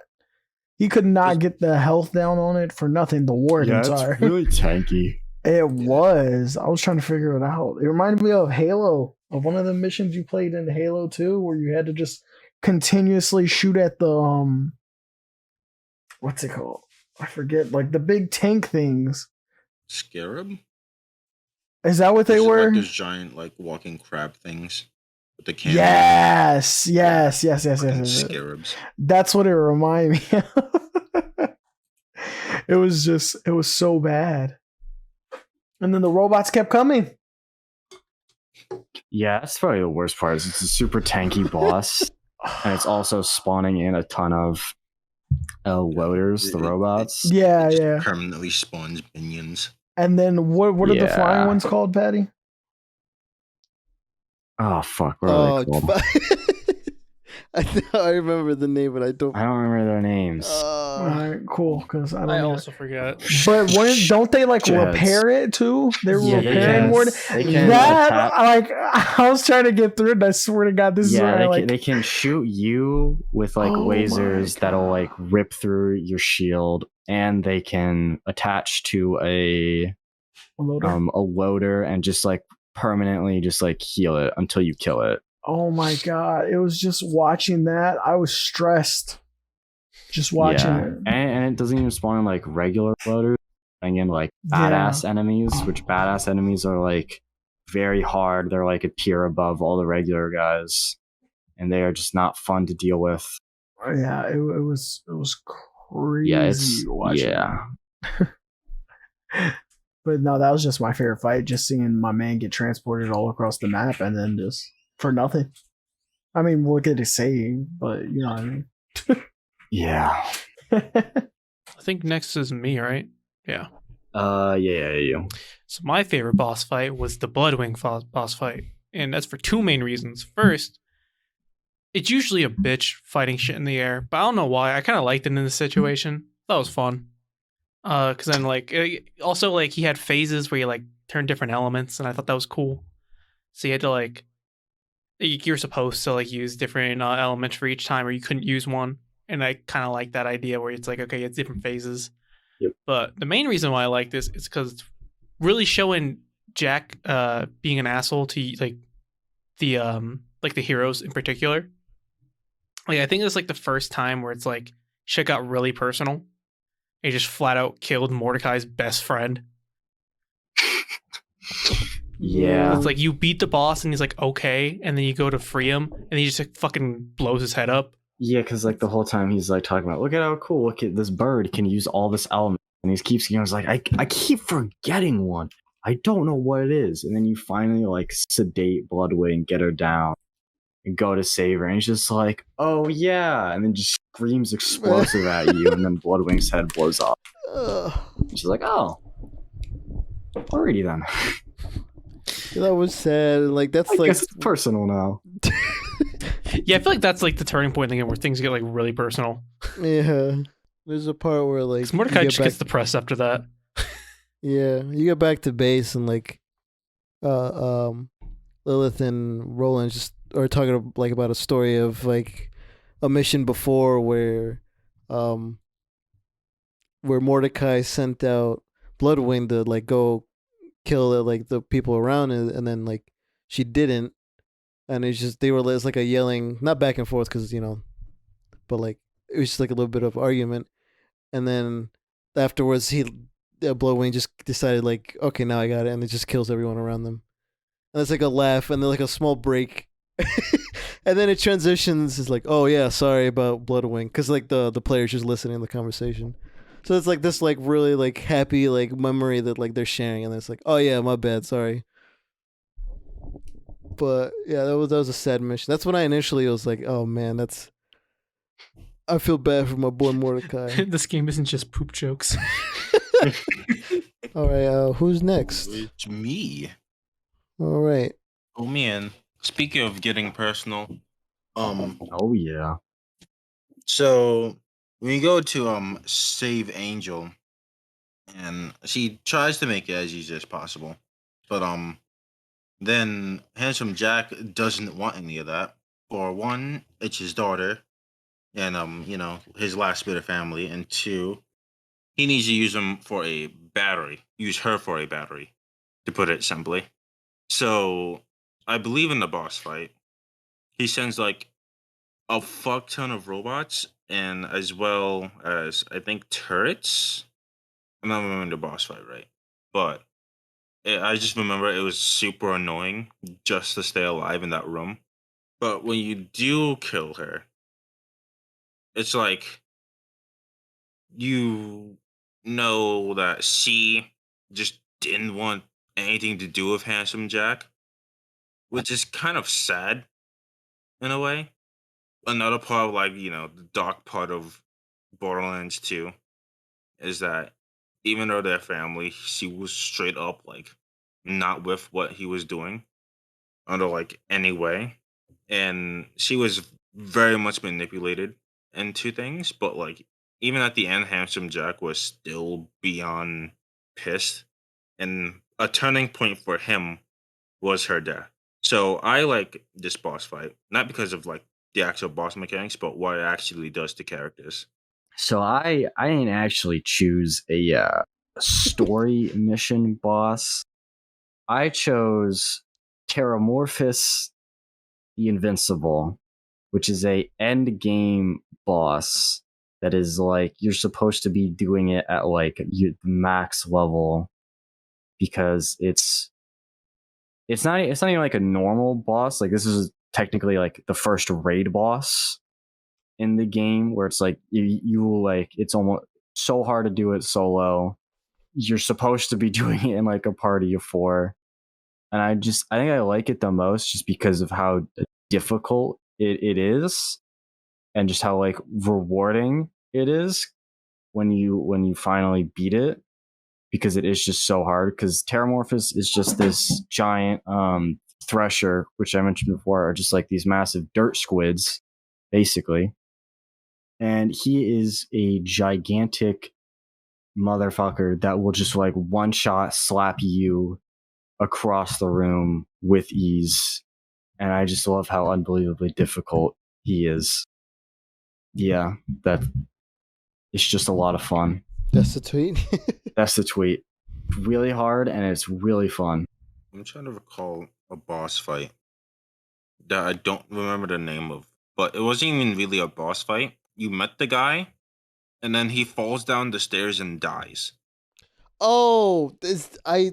get the health down on it for nothing. The Warden, sorry. It's really tanky. It was. I was trying to figure it out. It reminded me of Halo, of one of the missions you played in Halo 2, where you had to just continuously shoot at the what's it called? I forget. Like the big tank things. Scarab? Is that what they were? Like those giant, like walking crab things with the camera. Yes. Scarabs. That's what it reminded me of. It was so bad. And then the robots kept coming. Yeah, that's probably the worst part. Is it's a super tanky boss, and it's also spawning in a ton of loaders, the robots. Yeah. Permanently spawns minions. And then what are the flying ones called, Patty? Oh fuck! What are they called? I remember the name, but I don't remember their names. All right, cool. Because I also forget. But don't they like repair it too? They're repairing Warden. I was trying to get through it, and I swear to God, this is where they can shoot you with like lasers that'll like rip through your shield, and they can attach to a loader and just like permanently just like heal it until you kill it. Oh my God. It was just watching that. I was stressed. Just watching it. And it doesn't even spawn in like regular loaders, and in like badass enemies, which badass enemies are like very hard. They're like a tier above all the regular guys, and they are just not fun to deal with. Yeah, it was crazy watching. But no, that was just my favorite fight. Just seeing my man get transported all across the map and then just for nothing. I mean, what could it say? But you know what I mean. Yeah. I think next is me, right? Yeah. You. So my favorite boss fight was the Bloodwing boss fight, and that's for two main reasons. First, it's usually a bitch fighting shit in the air, but I don't know why. I kind of liked it in this situation. That was fun. Because then like also like he had phases where you like turn different elements, and I thought that was cool. So you had to like you're supposed to like use different elements for each time, or you couldn't use one. And I kind of like that idea where it's like, okay, it's different phases. Yep. But the main reason why I like this is because it's really showing Jack being an asshole to like the heroes in particular. Like I think it's like the first time where it's like shit got really personal. He just flat out killed Mordecai's best friend. Yeah. It's like you beat the boss and he's like, okay, and then you go to free him and he just like fucking blows his head up. Yeah, because like the whole time he's like talking about, look at how cool, look at this bird can use all this element, and he keeps, you know, it's like I keep forgetting one. I don't know what it is, and then you finally like sedate Bloodwing, get her down, and go to save her, and he's just like, oh yeah, and then just screams explosive at you, and then Bloodwing's head blows off. She's like, oh, alrighty then. That was sad. Like that's I guess it's personal now. Yeah, I feel like that's like the turning point in the game where things get like really personal. Yeah, there's a part where like Mordecai just gets depressed after that. Yeah, you get back to base and like, Lilith and Roland just are talking like about a story of like a mission before where Mordecai sent out Bloodwing to like go kill like the people around it, and then like she didn't. And it's just it's like a yelling, not back and forth because but like it was just like a little bit of argument, and then afterwards Bloodwing just decided like, okay, now I got it, and it just kills everyone around them, and it's like a laugh and then like a small break, and then it transitions. It's like, oh yeah, sorry about Bloodwing, because like the player's just listening to the conversation, so it's like this like really like happy like memory that like they're sharing, and it's like, oh yeah, my bad, sorry. But yeah, that was a sad mission. That's when I initially was like, oh man, I feel bad for my boy Mordecai. This game isn't just poop jokes. All right, who's next? It's me. All right. Oh man, speaking of getting personal, oh yeah. So when you go to save Angel, and she tries to make it as easy as possible, but then Handsome Jack doesn't want any of that. For one, it's his daughter, and his last bit of family, and two, he needs to use her for a battery, to put it simply. So I believe in the boss fight, he sends like a fuck ton of robots, and as well as I think turrets. I'm not remembering the boss fight right, but I just remember it was super annoying just to stay alive in that room. But when you do kill her, it's like you know that she just didn't want anything to do with Handsome Jack, which is kind of sad in a way. Another part of like, the dark part of Borderlands 2 is that even though they're family, she was straight up like not with what he was doing under like any way, and she was very much manipulated into things. But like even at the end, Handsome Jack was still beyond pissed, and a turning point for him was her death. So I like this boss fight not because of like the actual boss mechanics, but what it actually does to characters. So I didn't actually choose a story mission boss. I chose Terramorphous the Invincible, which is a end game boss that is like you're supposed to be doing it at like the max level, because it's not even like a normal boss. Like this is technically like the first raid boss in the game, where it's like you like it's almost so hard to do it solo. You're supposed to be doing it in like a party of 4. And I think I like it the most just because of how difficult it is, and just how like rewarding it is when you finally beat it, because it is just so hard. Because Terramorphous is just this giant Thresher, which I mentioned before, are just like these massive dirt squids, basically. And he is a gigantic motherfucker that will just like one shot slap you across the room with ease. And I just love how unbelievably difficult he is. Yeah, that it's just a lot of fun. That's the tweet. That's the tweet. Really hard, and it's really fun. I'm trying to recall a boss fight that I don't remember the name of, but it wasn't even really a boss fight. You met the guy, and then he falls down the stairs and dies. Oh, I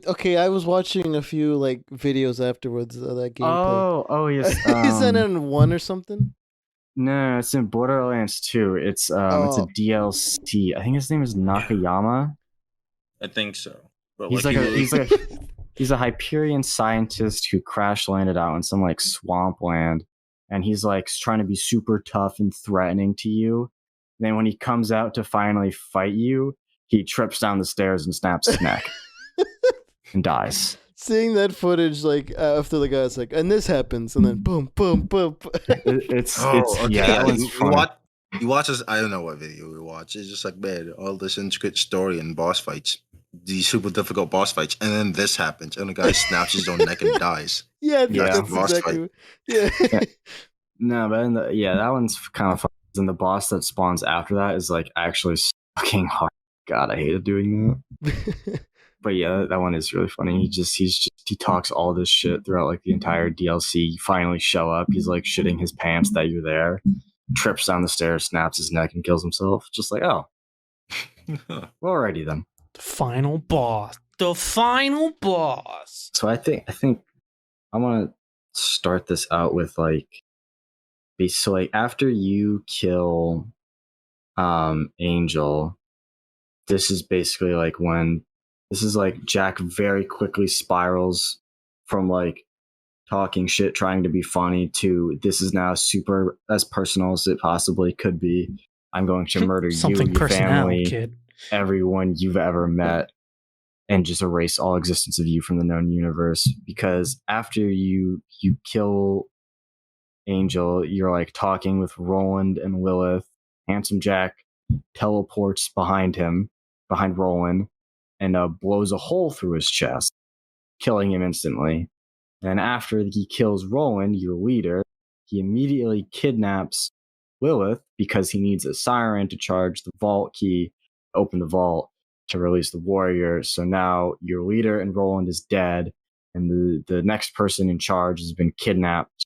was watching a few like videos afterwards of that gameplay. Oh yes. Is that in 1 or something? No, it's in Borderlands 2. It's a DLC. I think his name is Nakayama. I think so. But he's a Hyperion scientist who crash landed out in some like swampland, and he's like trying to be super tough and threatening to you. And then when he comes out to finally fight you, he trips down the stairs and snaps his neck and dies. Seeing that footage, like after the guy's like, and this happens, and then boom, boom, boom. You watch this. I don't know what video we watch. It's just like, man, all this intricate story and boss fights, these super difficult boss fights, and then this happens, and the guy snaps his own neck and dies. Yeah, that's exactly. Yeah. No, but that one's kind of fun. And the boss that spawns after that is like actually fucking hard. God, I hated doing that. But yeah, that one is really funny. He talks all this shit throughout like the entire DLC. You finally show up. He's like shitting his pants that you're there. Trips down the stairs, snaps his neck, and kills himself. Just like, oh, well, alrighty then. The final boss. The final boss. So I think I'm gonna start this out with like, so like after you kill Angel, this is basically like when. This is like Jack very quickly spirals from like talking shit, trying to be funny, to this is now super as personal as it possibly could be. I'm going to murder you, your family, kid. Everyone you've ever met, and just erase all existence of you from the known universe. Because after you kill Angel, you're like talking with Roland and Lilith. Handsome Jack teleports behind Roland, and blows a hole through his chest, killing him instantly. And after he kills Roland, your leader, he immediately kidnaps Lilith because he needs a siren to charge the vault key, open the vault to release the warrior. So now your leader and Roland is dead, and the next person in charge has been kidnapped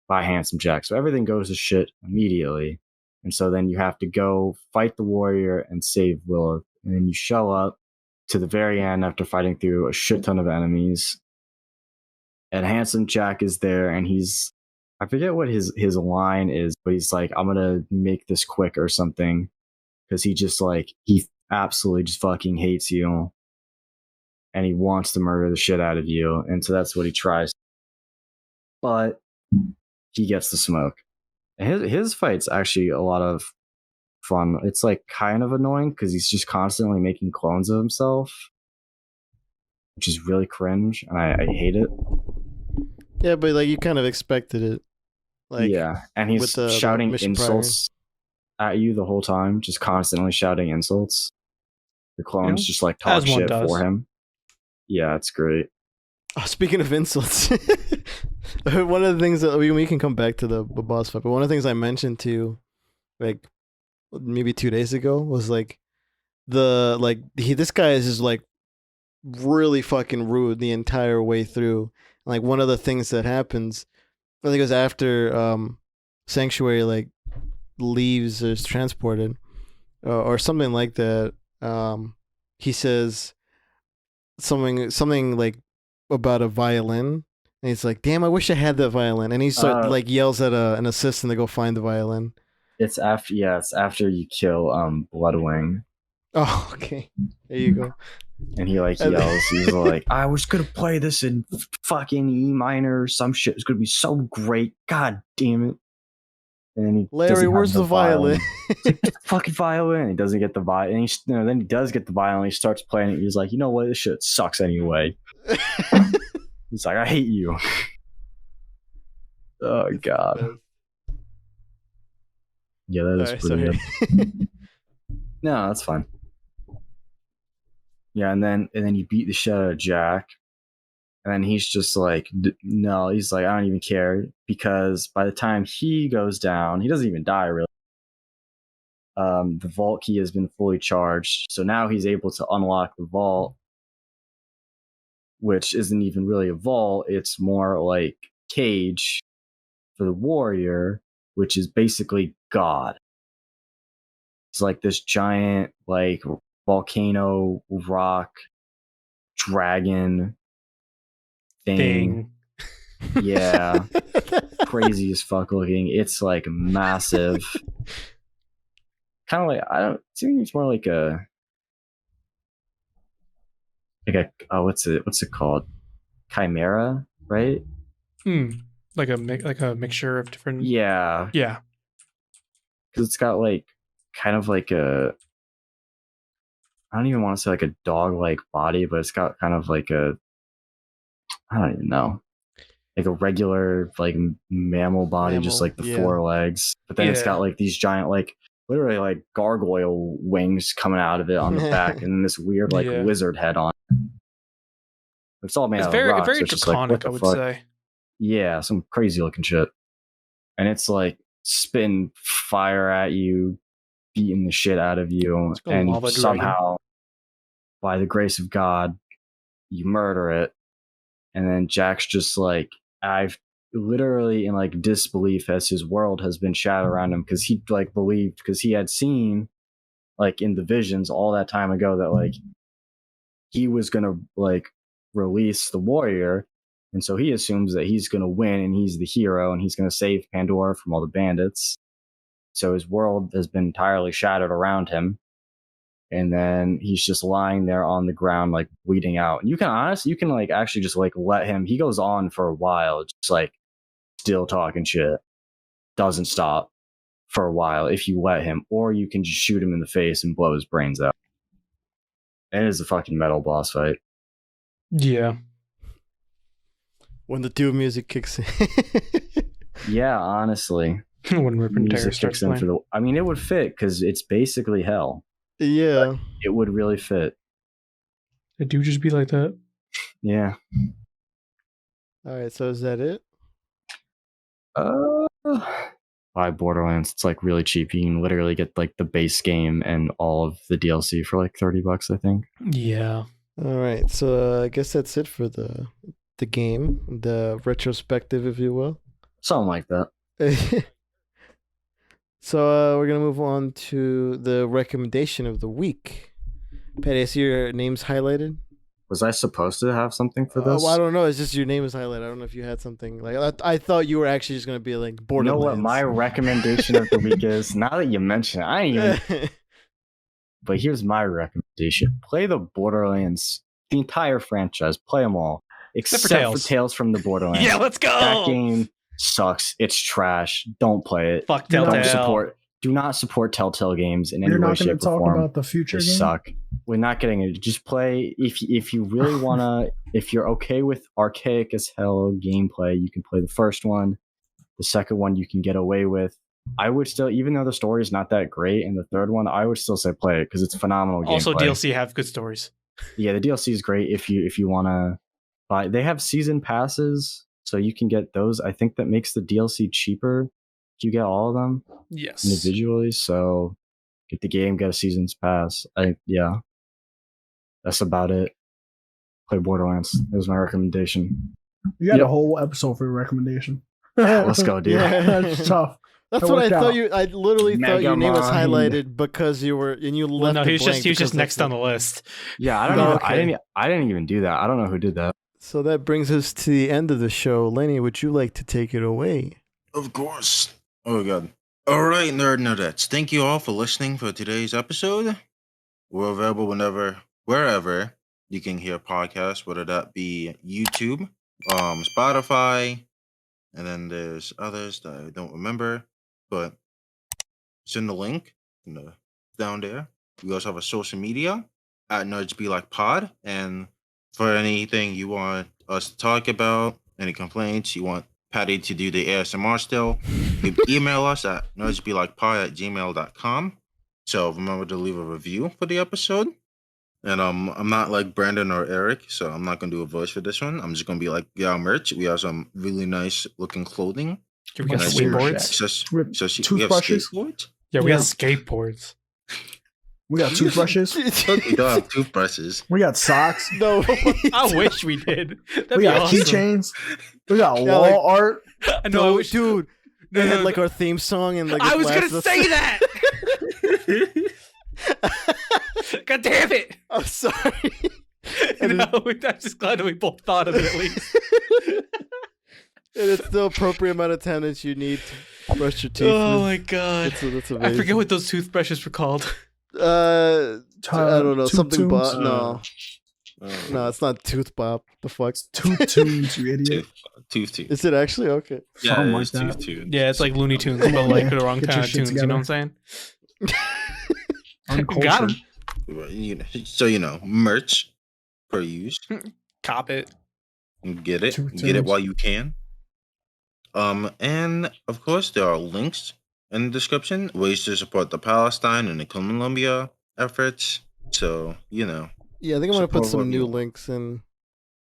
by Handsome Jack. So everything goes to shit immediately. And so then you have to go fight the warrior and save Lilith. And then you show up to the very end after fighting through a shit ton of enemies, and Handsome Jack is there, and I forget what his line is, but he's like, I'm gonna make this quick or something, because he absolutely just fucking hates you, and he wants to murder the shit out of you, and so that's what he tries. But he gets the smoke. And his fight's actually a lot of fun. It's like kind of annoying because he's just constantly making clones of himself, which is really cringe, and I hate it. Yeah, but like you kind of expected it. Like, yeah, and he's shouting insults at you the whole time, just constantly shouting insults. The clones just like talk shit for him. Yeah, it's great. Oh, speaking of insults, one of the things that we can come back to the boss fight, but one of the things I mentioned to you, like maybe 2 days ago, was like this guy is just like really fucking rude the entire way through. Like one of the things that happens, I think it was after Sanctuary like leaves or is transported, or something like that. He says something like about a violin, and he's like, "Damn, I wish I had that violin." And he like yells at an assistant to go find the violin. It's after you kill Bloodwing. Oh, okay. There you go. And he like yells, he's like, "I was gonna play this in fucking E minor or some shit. It's gonna be so great. God damn it." And then Larry, where's the violin? Like, the fucking violin. He doesn't get the violin. And then he does get the violin. He starts playing it. He's like, "You know what? This shit sucks anyway." He's like, "I hate you." Oh god. Yeah, that is pretty good. No, that's fine. Yeah, and then you beat the shit out of Jack. And then he's just like, no, he's like, "I don't even care," because by the time he goes down, he doesn't even die really. The vault key has been fully charged, so now he's able to unlock the vault, which isn't even really a vault. It's more like cage for the warrior, which is basically God. It's like this giant, like volcano rock dragon thing. Yeah. Crazy as fuck looking. It's like massive. Kind of like, I don't think it's more like a what's it called? Chimera, right? Like a mixture of different. Yeah. Because it's got like kind of like a, I don't even want to say like a dog-like body, but it's got kind of like a, I don't even know, like a regular like mammal body, just like the four legs. But then it's got like these giant, like literally like gargoyle wings coming out of it on the back, and then this weird like lizard head on it. It's all made out of rocks. Very it's just like, what the fuck? Say. Yeah, some crazy looking shit. And it's like spitting fire at you, beating the shit out of you, and somehow, by the grace of God, you murder it. And then Jack's just like, I've literally in like disbelief as his world has been shattered around him, because he like believed, because he had seen like in the visions all that time ago that like he was gonna like release the warrior, and so he assumes that he's gonna win and he's the hero and he's gonna save Pandora from all the bandits. So his world has been entirely shattered around him. And then he's just lying there on the ground, like bleeding out. And you can like actually just like let him, he goes on for a while, just like still talking shit. Doesn't stop for a while if you let him, or you can just shoot him in the face and blow his brains out. It is a fucking metal boss fight. Yeah. When the Doom music kicks in. Yeah, honestly. When Rip and Tear starts playing. I mean, it would fit because it's basically hell. Yeah. It would really fit. It do just be like that. Yeah. Alright, so is that it? Buy Borderlands. It's like really cheap. You can literally get like the base game and all of the DLC for like $30, I think. Yeah. Alright, so I guess that's it for the game, the retrospective, if you will. Something like that. So we're gonna move on to the recommendation of the week. Patty, I see your name's highlighted. Was I supposed to have something for this? Well, I don't know. It's just your name is highlighted. I don't know if you had something. Like I thought you were actually just gonna be like Borderlands. You know what my recommendation of the week is? Now that you mention it, I ain't even. But here's my recommendation: play the Borderlands, the entire franchise. Play them all, except for Tales from the Borderlands. Yeah, let's go. That game sucks. It's trash. Don't play it. Fuck Telltale. Do not support Telltale games in any way, shape, or form. You're not going to talk about the future game? Suck. We're not getting it. Just play. If you really wanna, if you're okay with archaic as hell gameplay, you can play the first one. The second one you can get away with. I would still, even though the story is not that great, and the third one, I would still say play it because it's phenomenal. Also, gameplay. DLC have good stories. Yeah, the DLC is great if you wanna buy. They have season passes. So you can get those. I think that makes the DLC cheaper if you get all of them individually. So get the game, get a season's pass. That's about it. Play Borderlands. That was my recommendation. You got a whole episode for your recommendation. Let's go, dude. Yeah, that's tough. That's It what I worked thought out. you. I literally thought your name was Megamind. highlighted because you were and you left. Well, no, he it was blank just because next that's on the list. Yeah, I don't Oh, know. okay. I didn't even do that. I don't know who did that. So that brings us to the end of the show. Lenny, would you like to take it away? Of course. Oh god. All right, nerdettes. Thank you all for listening for today's episode. We're available wherever you can hear podcasts, whether that be YouTube, Spotify, and then there's others that I don't remember, but send the link down there. We also have a social media at Nerds Be Like Pod, and for anything you want us to talk about, any complaints, you want Patty to do the ASMR still, you can email us at nerdsbelikePod@gmail.com. So remember to leave a review for the episode. And I'm not like Brandon or Eric, so I'm not gonna do a voice for this one. I'm just gonna be like, yeah, merch. We have some really nice looking clothing. We got Nice skateboards. Toothbrushes. We have skateboards. Yeah, we Yeah. got skateboards. We got toothbrushes. We don't have toothbrushes. We got socks. No, I wish we did. That'd We be got awesome. keychains. We got Yeah, wall like- art. I know. I no, wish, dude. They had like our theme song and like. I it was gonna blasted say us. that. God damn it! I'm sorry. No, I'm just glad that we both thought of it at least. And it's the appropriate amount of time that you need to brush your teeth. Oh with. my god! That's I amazing. forget what those toothbrushes were called. I don't know. Tooth Something tunes? No, no, it's not tooth bop. The fuck? Tooth tunes, you idiot. Tooth. Is it actually okay? Yeah, Something it like is that. tooth. Yeah, it's like Looney Tunes, but like the wrong Get kind your of shit tunes. You know what I'm saying? Got Uncultured. him. So merch per use. Cop it. Get it. Tooth Get it tunes. while you can. And of course there are links in the description, ways to support the Palestine and the Colombia efforts. So, Yeah, I think I'm gonna put Support some what new you- links in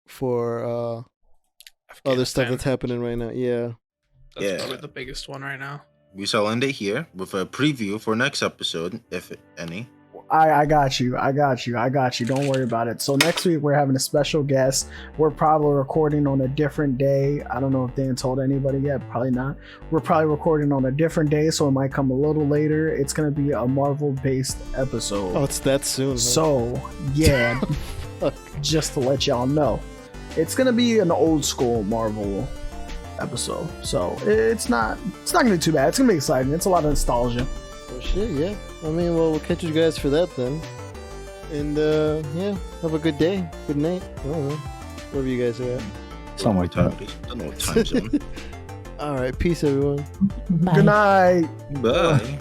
for other stuff that's happening right now. Yeah. That's Yeah. probably the biggest one right now. we shall end it here with a preview for next episode, if any. I got you. Don't worry about it. So next week we're having a special guest. We're probably recording on a different day. I don't know if Dan told anybody yet. Probably not. We're probably recording on a different day, so it might come a little later. It's gonna be a Marvel-based episode. Oh, it's that soon. Huh? So yeah, just to let y'all know, it's gonna be an old school Marvel episode. So it's not gonna be too bad. It's gonna be exciting. It's a lot of nostalgia. Oh shit, yeah. I mean, well, we'll catch you guys for that then. And yeah, have a good day, good night. I don't know, wherever you guys are at. Something like that. I don't know what time zone. All right, peace, everyone. Good night. Bye.